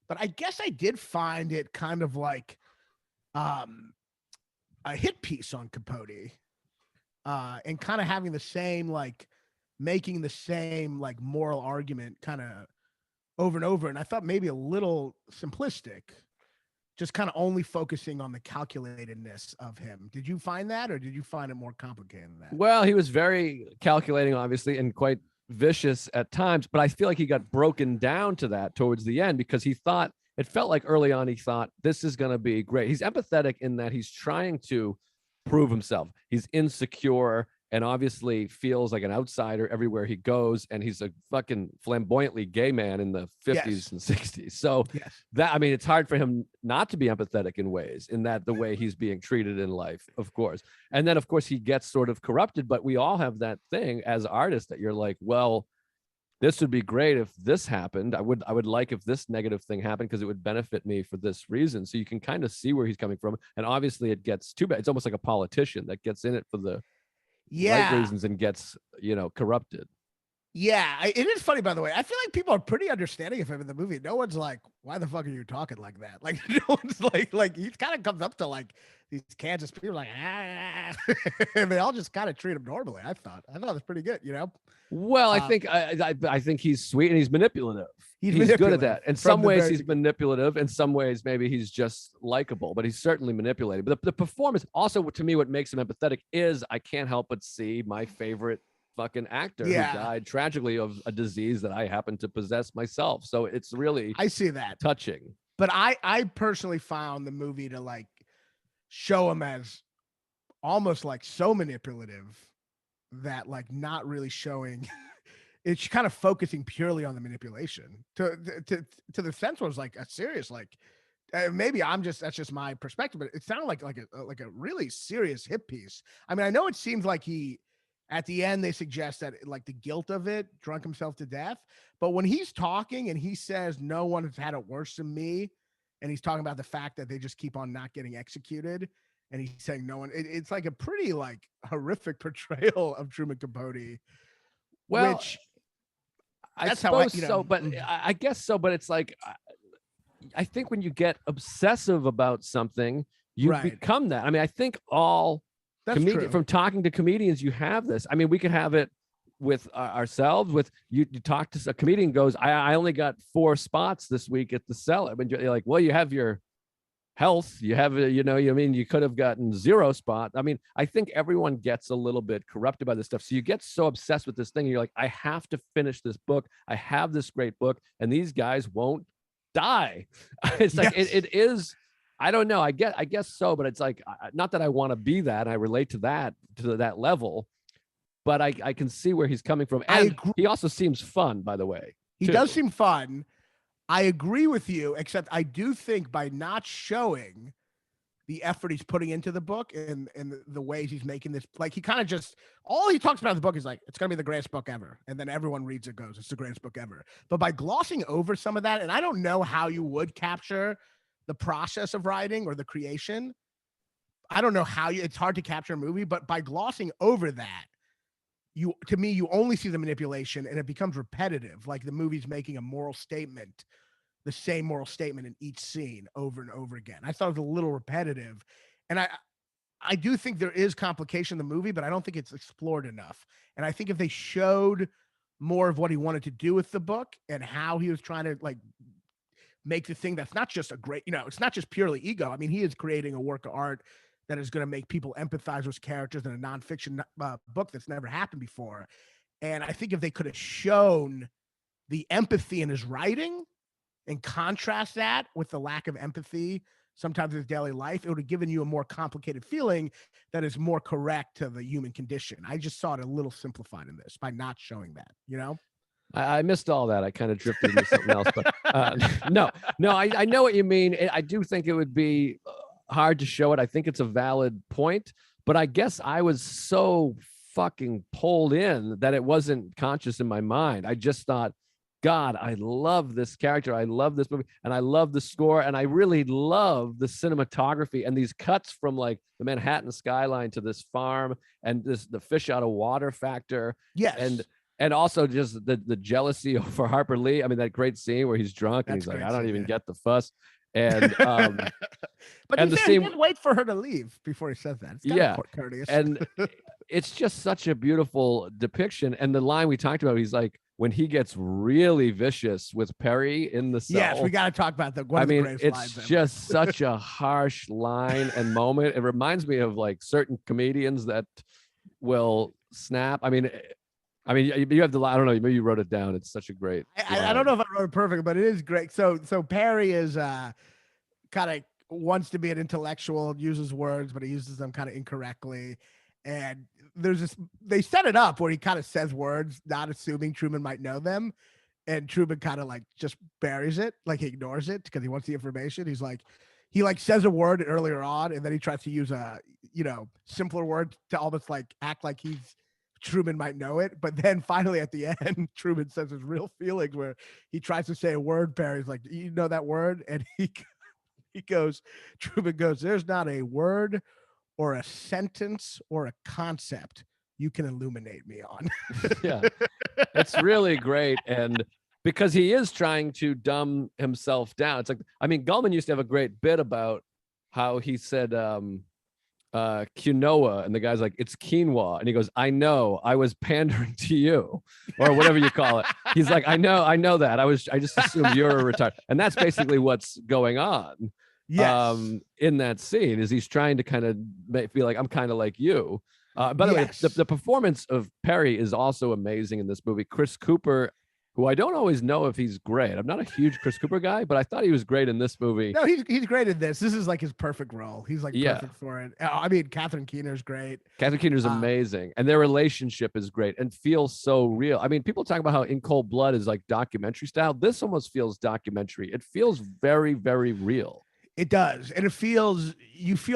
but I guess I did find it kind of like a hit piece on Capote, and kind of having the same like making the same like moral argument kind of over and over. And I thought maybe a little simplistic, just kind of only focusing on the calculatedness of him. Did you find that, or did you find it more complicated than that? Well, he was very calculating, obviously, and quite vicious at times, but I feel like he got broken down to that towards the end because he thought, it felt like early on he thought this is going to be great. He's empathetic in that he's trying to prove himself. He's insecure and obviously feels like an outsider everywhere he goes, and he's a fucking flamboyantly gay man in the 50s and 60s. So that, I mean, it's hard for him not to be empathetic in ways, in that the way he's being treated in life, of course. And then of course he gets sort of corrupted, but we all have that thing as artists that you're like, well, this would be great if this happened. I would like if this negative thing happened because it would benefit me for this reason. So you can kind of see where he's coming from. And obviously it gets too bad. It's almost like a politician that gets in it for the right reasons and gets, you know, corrupted. Yeah, it is funny, by the way. I feel like people are pretty understanding of him in the movie. No one's like, why the fuck are you talking like that? Like, no one's like he kind of comes up to like these Kansas people like, and they all just kind of treat him normally. I thought it was pretty good, you know? Well, I think he's sweet and he's manipulative. He's good at that. In some ways he's manipulative. In some ways, maybe he's just likable, but he's certainly manipulated. But the performance also, to me, what makes him empathetic is I can't help but see my favorite fucking actor who died tragically of a disease that I happen to possess myself. So it's really, I see that, touching. But I personally found the movie to like show him as almost like so manipulative that like not really showing it's kind of focusing purely on the manipulation to the sense where it was like a serious, like maybe that's just my perspective, but it sounded like a really serious hit piece. I mean, I know it seems like he, at the end, they suggest that like the guilt of it drunk himself to death. But when he's talking and he says, no one has had it worse than me, and he's talking about the fact that they just keep on not getting executed, and he's saying no one, it's like a pretty like horrific portrayal of Truman Capote. Well, which I suppose so, but I guess so. But it's like, I think when you get obsessive about something, you become that. I mean, I think all from talking to comedians, you have this. I mean, we could have it with ourselves. With you talk to a comedian, goes, I only got 4 spots this week at the Cellar. I mean, you're like, well, you have your health, you have, you know, I mean, you could have gotten 0 spot. I mean, I think everyone gets a little bit corrupted by this stuff. So you get so obsessed with this thing. You're like, I have to finish this book. I have this great book, and these guys won't die. It's like, it is. I don't know. I guess so, but it's like, not that I want to be that. I relate to that level, but I can see where he's coming from. And he also seems fun, by the way. He does seem fun. I agree with you, except I do think by not showing the effort he's putting into the book and the ways he's making this, like he kind of just, all he talks about in the book is like, it's going to be the greatest book ever. And then everyone reads it, goes, it's the greatest book ever. But by glossing over some of that, and I don't know how you would capture the process of writing or the creation. I don't know how it's hard to capture a movie, but by glossing over that, to me, you only see the manipulation and it becomes repetitive. Like the movie's making a moral statement, the same moral statement in each scene over and over again. I thought it was a little repetitive. And I do think there is complication in the movie, but I don't think it's explored enough. And I think if they showed more of what he wanted to do with the book and how he was trying to like make the thing that's not just a great, you know, it's not just purely ego. I mean, he is creating a work of art that is going to make people empathize with characters in a nonfiction book that's never happened before. And I think if they could have shown the empathy in his writing and contrast that with the lack of empathy sometimes in his daily life, it would have given you a more complicated feeling that is more correct to the human condition. I just saw it a little simplified in this by not showing that, you know? I missed all that. I kind of drifted into something else, but no, I know what you mean. I do think it would be hard to show it. I think it's a valid point, but I guess I was so fucking pulled in that it wasn't conscious in my mind. I just thought, God, I love this character. I love this movie, and I love the score, and I really love the cinematography and these cuts from like the Manhattan skyline to this farm and the fish out of water factor. Yes. And also just the jealousy for Harper Lee. I mean, that great scene where he's drunk and he's like, I don't even get the fuss. And but and he the said he scene, didn't wait for her to leave before he says that. It's kind yeah, of courteous. and it's just such a beautiful depiction. And the line we talked about, he's like, when he gets really vicious with Perry in the cell. Yes, we got to talk about one I of the mean, greatest it's lines ever. just such a harsh line and moment. It reminds me of like certain comedians that will snap. I mean, you have the line. I don't know. Maybe you wrote it down. It's such a great. I don't know if I wrote it perfect, but it is great. So Perry is kind of wants to be an intellectual, uses words, but he uses them kind of incorrectly. And there's this, they set it up where he kind of says words, not assuming Truman might know them. And Truman kind of like just buries it, like he ignores it because he wants the information. He's like, he like says a word earlier on, and then he tries to use a, simpler word to almost like act like Truman might know it. But then finally at the end, Truman says his real feelings where he tries to say a word. Barry's like, you know that word? And Truman goes, there's not a word or a sentence or a concept you can illuminate me on. Yeah, it's really great. And because he is trying to dumb himself down. It's like, I mean, Gulman used to have a great bit about how he said quinoa, and the guy's like, it's quinoa, and he goes, I know, I was pandering to you, or whatever you call it. He's like, I know that, I just assumed you're a retard. And that's basically what's going on. Yes. In that scene is he's trying to kind of feel like I'm kind of like you. By the way, the performance of Perry is also amazing in this movie. Chris Cooper, who I don't always know if he's great. I'm not a huge Chris Cooper guy, but I thought he was great in this movie. No, he's great in this. This is like his perfect role. He's like perfect for it. I mean, Catherine Keener's great. Catherine Keener's amazing, and their relationship is great and feels so real. I mean, people talk about how In Cold Blood is like documentary style. This almost feels documentary. It feels very, very real. It does, and you feel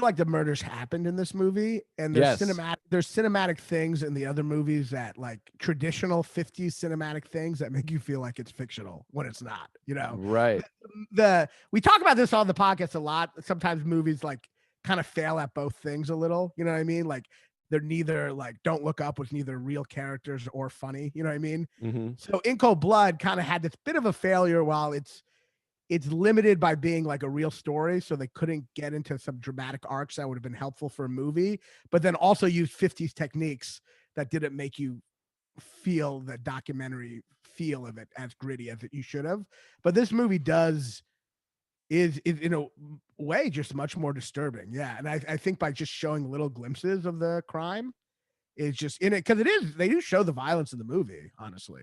like the murders happened in this movie, and there's cinematic things in the other movies that like traditional 50s cinematic things that make you feel like it's fictional when it's not, Right. We talk about this on the podcast a lot. Sometimes movies like kind of fail at both things a little, you know what I mean? Like they're neither like Don't Look Up was neither real characters or funny, you know what I mean? Mm-hmm. So In Cold Blood kind of had this bit of a failure while it's limited by being like a real story, so they couldn't get into some dramatic arcs that would have been helpful for a movie, but then also use 50s techniques that didn't make you feel the documentary feel of it as gritty as you should have. But this movie is in a way just much more disturbing. Yeah, and I think by just showing little glimpses of the crime is just in it, because they do show the violence in the movie, honestly.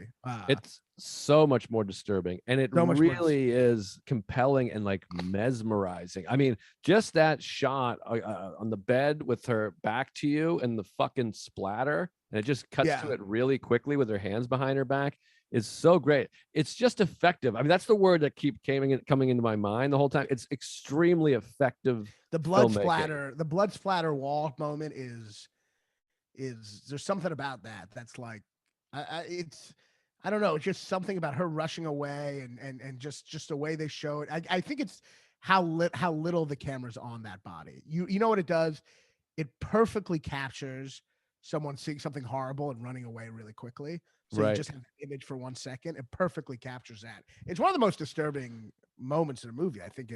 It's so much more disturbing, and it really is compelling and like mesmerizing. I mean, just that shot on the bed with her back to you and the fucking splatter, and it just cuts to it really quickly with her hands behind her back, is so great. It's just effective. I mean, that's the word that coming into my mind the whole time. It's extremely effective. The blood splatter wall moment is there's something about that's like I don't know, it's just something about her rushing away and just the way they show it. I think it's how little the camera's on that body. You know what it does? It perfectly captures someone seeing something horrible and running away really quickly. So you just have an image for 1 second. It perfectly captures that. It's one of the most disturbing moments in a movie. I think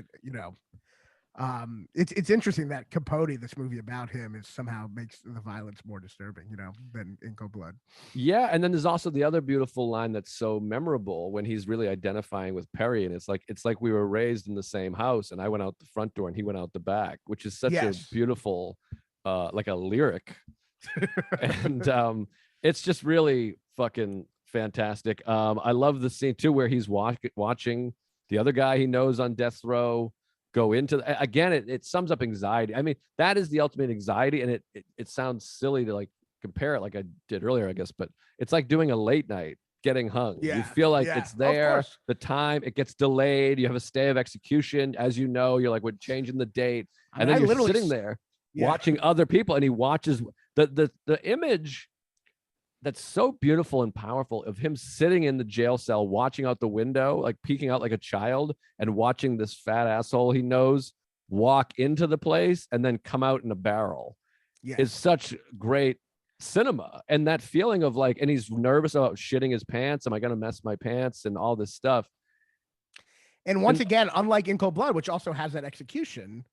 it's interesting that Capote, this movie about him, is somehow makes the violence more disturbing, than In Cold Blood. Yeah, and then there's also the other beautiful line that's so memorable when he's really identifying with Perry, and it's like we were raised in the same house, and I went out the front door and he went out the back, which is such a beautiful, like a lyric, and it's just really fucking fantastic. I love the scene too where he's watching the other guy he knows on death row go into again. It sums up anxiety. I mean, that is the ultimate anxiety, and it sounds silly to like compare it like I did earlier, I guess, but it's like doing a late night getting hung. You feel like it's there, the time, it gets delayed, you have a stay of execution, as you know, you're like, we're changing the date, and then you're sitting there watching other people, and he watches the image that's so beautiful and powerful of him sitting in the jail cell, watching out the window, like peeking out like a child, and watching this fat asshole he knows walk into the place and then come out in a barrel is such great cinema. And that feeling of like, and he's nervous about shitting his pants. Am I going to mess my pants and all this stuff? And once again, unlike In Cold Blood, which also has that execution,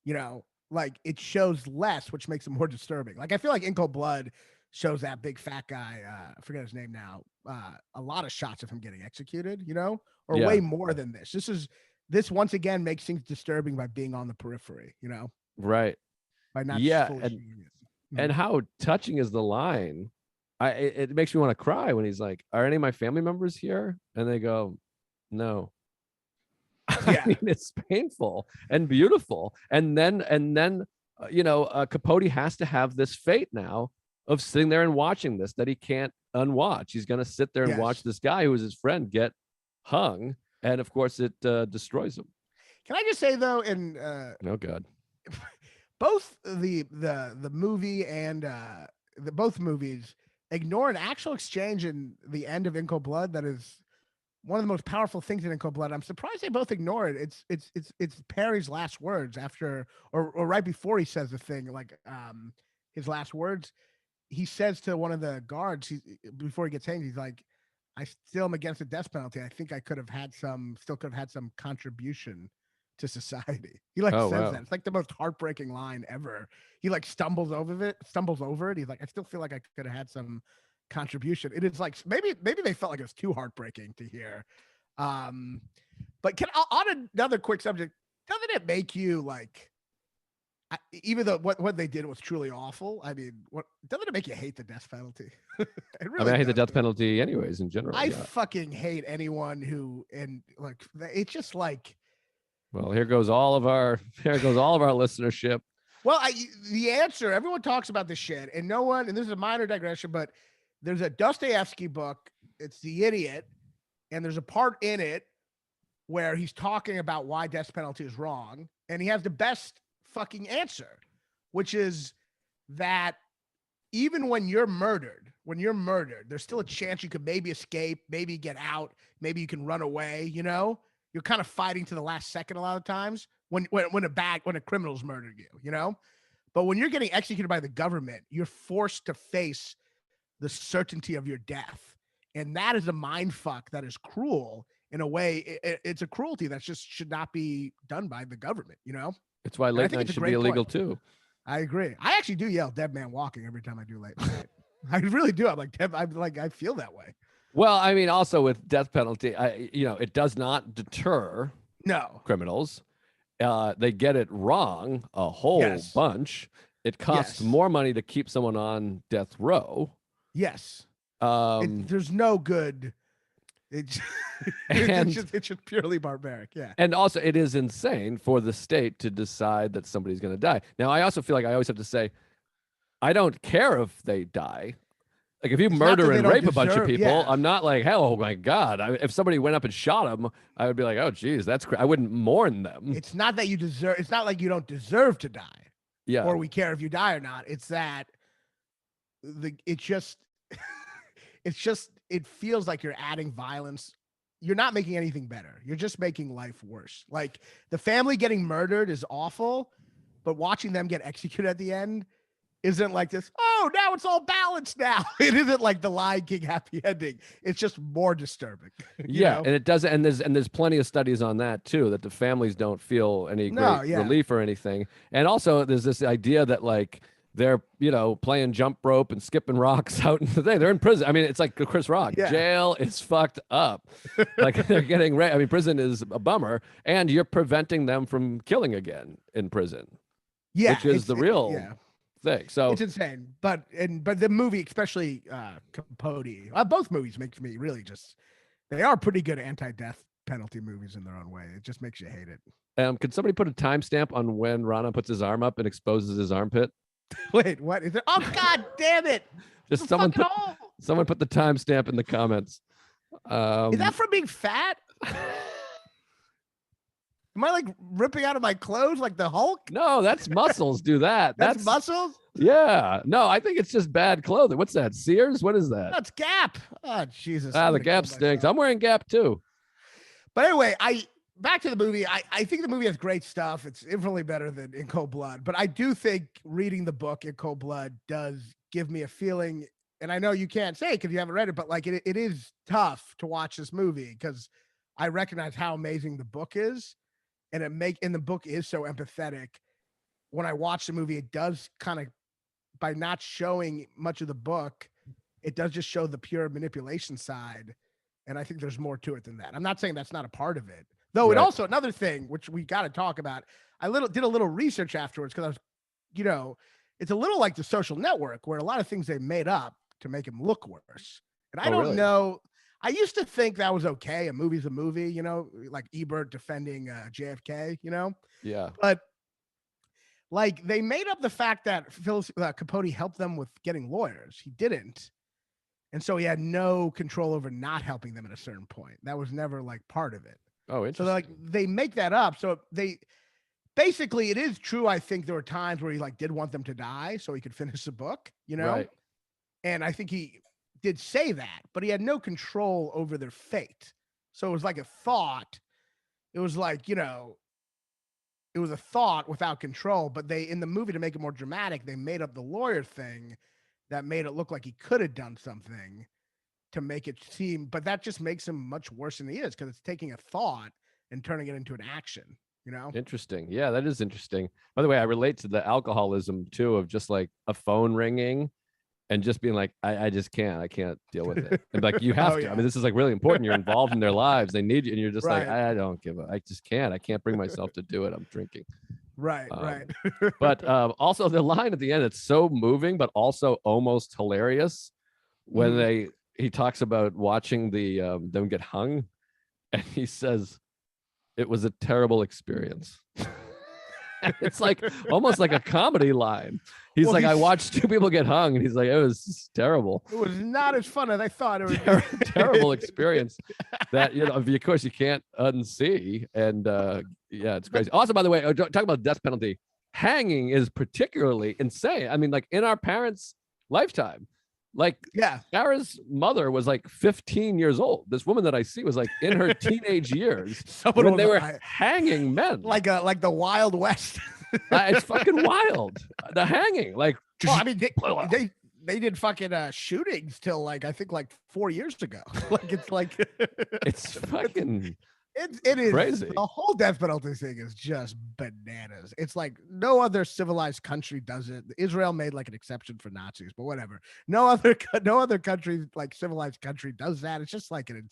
you know, like it shows less, which makes it more disturbing. Like I feel like In Cold Blood shows that big fat guy, I forget his name now, a lot of shots of him getting executed, you know, or way more than this. This once again makes things disturbing by being on the periphery, you know, right? by not fully and how touching is the line? It makes me want to cry when he's like, "Are any of my family members here?" And they go, "No." Yeah. I mean, it's painful and beautiful. And then Capote has to have this fate now of sitting there and watching this that he can't unwatch. He's going to sit there and watch this guy who was his friend get hung, and of course it destroys him. Can I just say though, oh God, both the movie and both movies ignore an actual exchange in the end of In Cold Blood that is one of the most powerful things in In Cold Blood. I'm surprised they both ignore it. It's Perry's last words after or right before he says the thing, like his last words. He says to one of the guards, before he gets hanged, he's like, "I still am against the death penalty. I think I could have had some contribution to society." He says that. It's like the most heartbreaking line ever. He like stumbles over it. He's like, "I still feel like I could have had some contribution." It is like maybe they felt like it was too heartbreaking to hear. But on another quick subject, doesn't it make you like, even though what they did was truly awful, I mean, doesn't it make you hate the death penalty? I hate the death penalty anyways in general. I fucking hate anyone who, and like, it's just like, well, here goes all of our listenership. Well, the answer, everyone talks about this shit, and no one, and this is a minor digression, but there's a Dostoevsky book, it's The Idiot, and there's a part in it where he's talking about why death penalty is wrong, and he has the best fucking answer, which is that even when you're murdered, there's still a chance you could maybe escape, maybe get out, maybe you can run away, you know? You're kind of fighting to the last second a lot of times when a criminal's murdered you, you know? But when you're getting executed by the government, you're forced to face the certainty of your death. And that is a mind fuck that is cruel in a way. It's a cruelty that just should not be done by the government, you know? It's why late night should be illegal too. I agree. I actually do yell "dead man walking" every time I do late night. I really do. I'm like, I feel that way. Well, I mean, also with death penalty, it does not deter criminals. They get it wrong a whole bunch. It costs more money to keep someone on death row. Yes. There's no good. It's just purely barbaric. Yeah. And also it is insane for the state to decide that somebody's going to die. Now, I also feel like I always have to say, I don't care if they die. Like if you murder and rape a bunch of people, I'm not like, oh my God. If somebody went up and shot them, I would be like, oh geez, that's I wouldn't mourn them. It's not that you deserve. It's not like you don't deserve to die. Yeah. Or we care if you die or not. It's that it feels like you're adding violence. You're not making anything better. You're just making life worse. Like the family getting murdered is awful, but watching them get executed at the end isn't like this. Oh, now it's all balanced now. It isn't like the Lion King happy ending. It's just more disturbing. Yeah, and it doesn't. And there's plenty of studies on that too, that the families don't feel any great relief or anything. And also, there's this idea that like they're playing jump rope and skipping rocks out in the day. They're in prison. I mean, it's like Chris Rock. Yeah. Jail is fucked up. Like they're getting I mean, prison is a bummer, and you're preventing them from killing again in prison. Yeah, which is the real thing. So it's insane. But the movie, especially Capote, both movies makes me really they are pretty good anti-death penalty movies in their own way. It just makes you hate it. Could somebody put a timestamp on when Raanan puts his arm up and exposes his armpit? Wait, what is it? Oh God damn it! Just someone put the timestamp in the comments. Is that from being fat? Am I like ripping out of my clothes like the Hulk? No, that's muscles. Do that. That's muscles? Yeah. No, I think it's just bad clothing. What's that? Sears? What is that? That's Gap. Oh, Jesus. The Gap stinks. I'm wearing Gap too. But anyway, back to the movie. I think the movie has great stuff. It's infinitely better than In Cold Blood. But I do think reading the book In Cold Blood does give me a feeling, and I know you can't say it because you haven't read it, but like it is tough to watch this movie because I recognize how amazing the book is, and the book is so empathetic. When I watch the movie, it does kind of, by not showing much of the book, it does just show the pure manipulation side. And I think there's more to it than that. I'm not saying that's not a part of it, though. Right. It also, another thing, which we got to talk about, did a little research afterwards, because I was, it's a little like The Social Network, where a lot of things they made up to make him look worse. And I don't know. I used to think that was okay. A movie's a movie, like Ebert defending JFK, Yeah. But like, they made up the fact that Capote helped them with getting lawyers. He didn't. And so he had no control over not helping them at a certain point. That was never like part of it. Oh, interesting. So they make that up. So basically, it is true. I think there were times where he did want them to die so he could finish the book, Right. And I think he did say that, but he had no control over their fate. So it was like a thought. It was like, it was a thought without control, but in the movie, to make it more dramatic, they made up the lawyer thing that made it look like he could have done something to make it seem, but that just makes him much worse than he is, because it's taking a thought and turning it into an action, Interesting. Yeah, that is interesting. By the way, I relate to the alcoholism too, of just like a phone ringing and just being like, I just can't, I can't deal with it. And like, you have to, I mean, this is like really important. You're involved in their lives. They need you. And you're just like, I don't give a, I just can't, I can't bring myself to do it. I'm drinking. Right. But also the line at the end, it's so moving, but also almost hilarious when he talks about watching them get hung, and he says, it was a terrible experience. It's like almost like a comedy line. He's like, I watched two people get hung, and he's like, it was terrible. It was not as fun as I thought it was. Terrible experience that, of course, you can't unsee. And yeah, it's crazy. Also, by the way, talking about death penalty, hanging is particularly insane. I mean, like in our parents' lifetime, like Sarah's mother was like 15 years old. This woman that I see was like in her teenage years when they were hanging men, like the Wild West. It's fucking wild. The hanging, like, well, I mean, they did fucking shootings till I think 4 years ago. It's fucking. It is crazy. The whole death penalty thing is just bananas. It's like no other civilized country does it. Israel made an exception for Nazis, but whatever. No other country, civilized country, does that. It's just an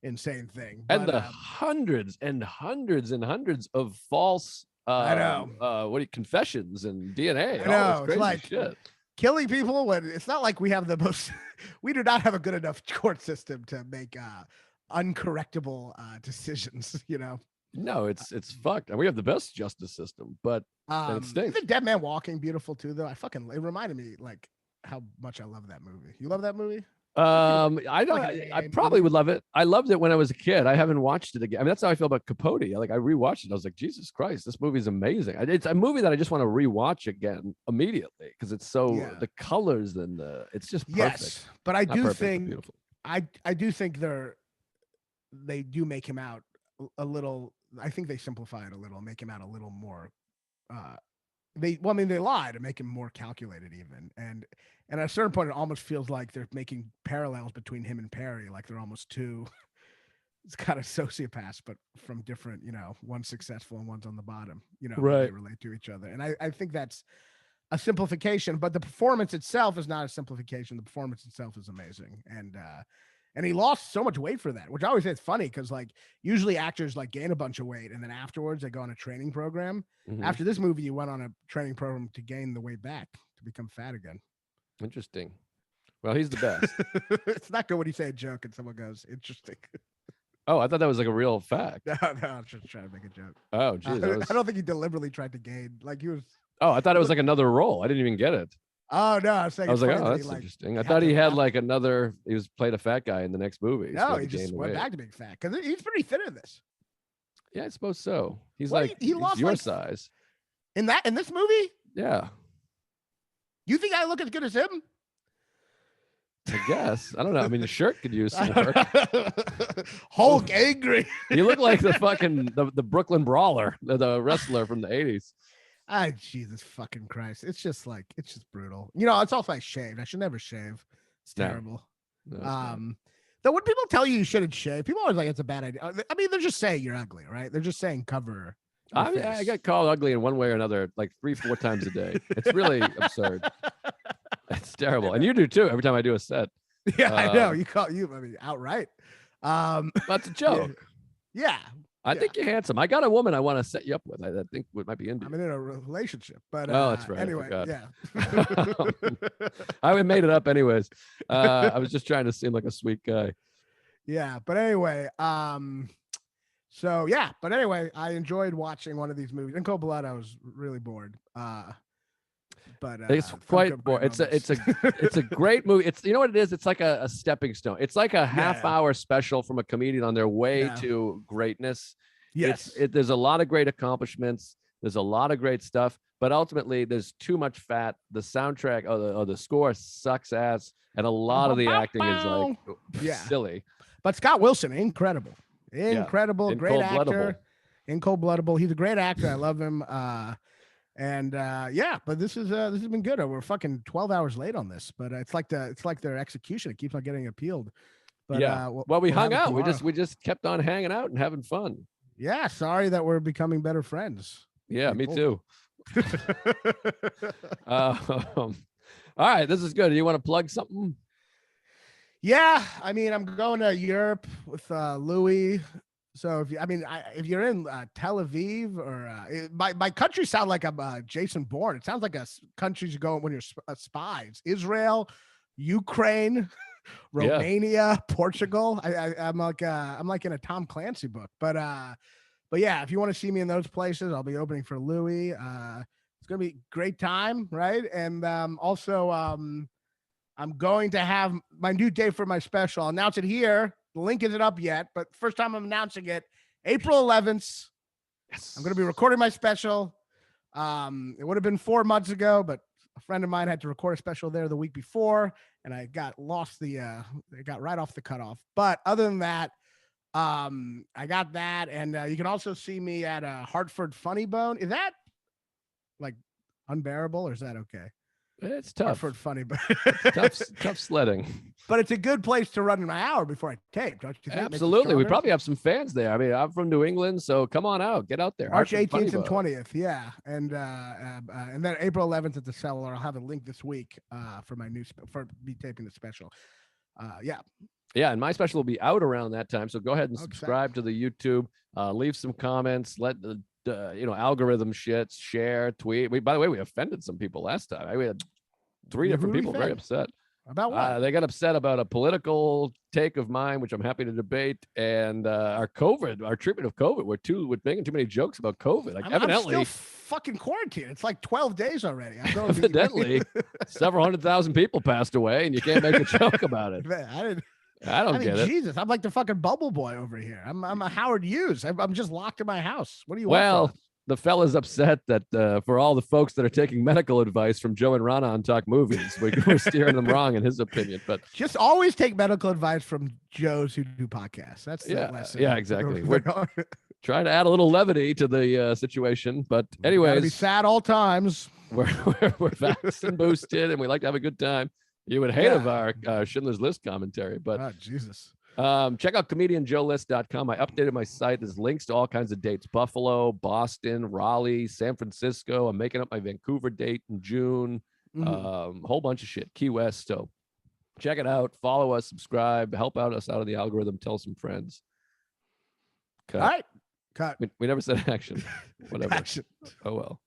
insane thing. And the hundreds and hundreds and hundreds of false confessions and DNA. I know. It's like shit. Killing people when it's not like we have the most. We do not have a good enough court system to make uncorrectable decisions. No, it's fucked, and we have the best justice system, but it stinks. Isn't Dead Man Walking beautiful too, though? It reminded me how much I love that movie. You love that movie? I don't. I probably would love it. I loved it when I was a kid. I haven't watched it again. I mean, that's how I feel about Capote. I rewatched it. I was like, Jesus Christ, this movie's amazing. It's a movie that I just want to rewatch again immediately, because it's so the colors and it's just perfect. Yes, but I do think I do think they do make him out a little. I think they simplify it a little, make him out a little more. They lie to make him more calculated even, and at a certain point, it almost feels like they're making parallels between him and Perry, like they're almost two. It's kind of sociopaths, but from different, one's successful and one's on the bottom. Right. They relate to each other, and I think that's a simplification. But the performance itself is not a simplification. The performance itself is amazing, and he lost so much weight for that, which I always say it's funny, because usually actors gain a bunch of weight and then afterwards they go on a training program. Mm-hmm. After this movie, you went on a training program to gain the weight back, to become fat again. Interesting. Well, he's the best. It's not good when you say a joke and someone goes, interesting. Oh, I thought that was a real fact. No, I'm just trying to make a joke. Oh, geez. I don't think he deliberately tried to gain. He was. Oh, I thought it was another role. I didn't even get it. Oh no! I was like, oh, that's interesting. I thought he had another. He played a fat guy in the next movie. No, he just went back to being fat, because he's pretty thin in this. Yeah, I suppose so. He's he lost your size. In this movie? Yeah. You think I look as good as him? I guess. I don't know. I mean, the shirt could use some work. Hulk angry. You look like the fucking the Brooklyn Brawler, the wrestler from the 80s. Jesus fucking Christ. It's just brutal. It's also I shaved. I should never shave. It's terrible. No, Though when people tell you shouldn't shave, people always like it's a bad idea. I mean, they're just saying you're ugly, right? They're just saying cover. I mean, I get called ugly in one way or another, like 3-4 times a day. It's really absurd. It's terrible, and you do too. Every time I do a set. Yeah, I know you call you. I mean, outright. That's a joke. Yeah. I think you're handsome. I got a woman I want to set you up with. I think it might be into. I'm in a relationship, but oh, that's right. Anyway, yeah. I made it up anyways. I was just trying to seem like a sweet guy. Yeah, but anyway, so yeah, but anyway, I enjoyed watching one of these movies. In Cold Blood, I was really bored. But it's quite boring. It's a great movie. It's, you know what it is? It's like a stepping stone. It's like a half-hour special from a comedian on their way to greatness. Yes. There's a lot of great accomplishments. There's a lot of great stuff, but ultimately there's too much fat. The soundtrack or the score sucks ass, and a lot of the acting is like silly. But Scott Wilson, incredible, great actor. In Cold-Bloodable, he's a great actor. I love him. But this has been good. We're fucking 12 hours late on this, but it's like their execution. It keeps on getting appealed. But we hung out. We just kept on hanging out and having fun. Yeah, sorry that we're becoming better friends. Yeah, me too. All right, this is good. Do you want to plug something? Yeah, I mean, I'm going to Europe with Louis. So if you're in Tel Aviv or my country sound like I'm Jason Bourne. It sounds like a countries you go when you're spies. Israel, Ukraine, Romania, Portugal. I'm like in a Tom Clancy book. But yeah, if you want to see me in those places, I'll be opening for Louis. It's gonna be a great time, right? And also I'm going to have my new date for my special. I'll announce it here. The link isn't up yet, but first time I'm announcing it, April 11th. Yes. I'm going to be recording my special. It would have been 4 months ago, but a friend of mine had to record a special there the week before, and I got it got right off the cutoff. But other than that, I got that, and you can also see me at Hartford Funny Bone. Is that like unbearable, or is that okay? It's tough. Hartford Funny Bone. tough sledding. But it's a good place to run an hour before I tape, don't you think? Absolutely. We probably have some fans there. I mean, I'm from New England, so come on out. Get out there. March 18th and 20th, yeah. And then April 11th at the Cellar. I'll have a link this week for my for me taping the special. Yeah, and my special will be out around that time, so go ahead and subscribe to the YouTube. Leave some comments. Let the algorithm shit, share, tweet. By the way, we offended some people last time. We had 3 different people very upset. About what? They got upset about a political take of mine, which I'm happy to debate, and our treatment of COVID. We're making too many jokes about COVID. Like, evidently, I'm still fucking quarantined. It's like 12 days already. Evidently, several 100,000 people passed away, and you can't make a joke about it. Man, I don't get it. Jesus, I'm like the fucking bubble boy over here. I'm a Howard Hughes. I'm just locked in my house. What do you want? Well, the fella's upset that for all the folks that are taking medical advice from Joe and Raanan Talk Movies, we're steering them wrong in his opinion. But just always take medical advice from Joes who do podcasts. That's the lesson. Yeah, exactly. We're trying to add a little levity to the situation. But anyways, be sad all times. We're vaxxed and boosted, and we like to have a good time. You would hate of our Schindler's List commentary, but Jesus. Check out comedianjoelist.com. I updated my site. There's links to all kinds of dates: Buffalo, Boston, Raleigh, San Francisco. I'm making up my Vancouver date in June. Whole bunch of shit. Key West. So check it out. Follow us. Subscribe. Help us out of the algorithm. Tell some friends. Cut. All right. Cut. We never said action. Whatever. Action. Oh well.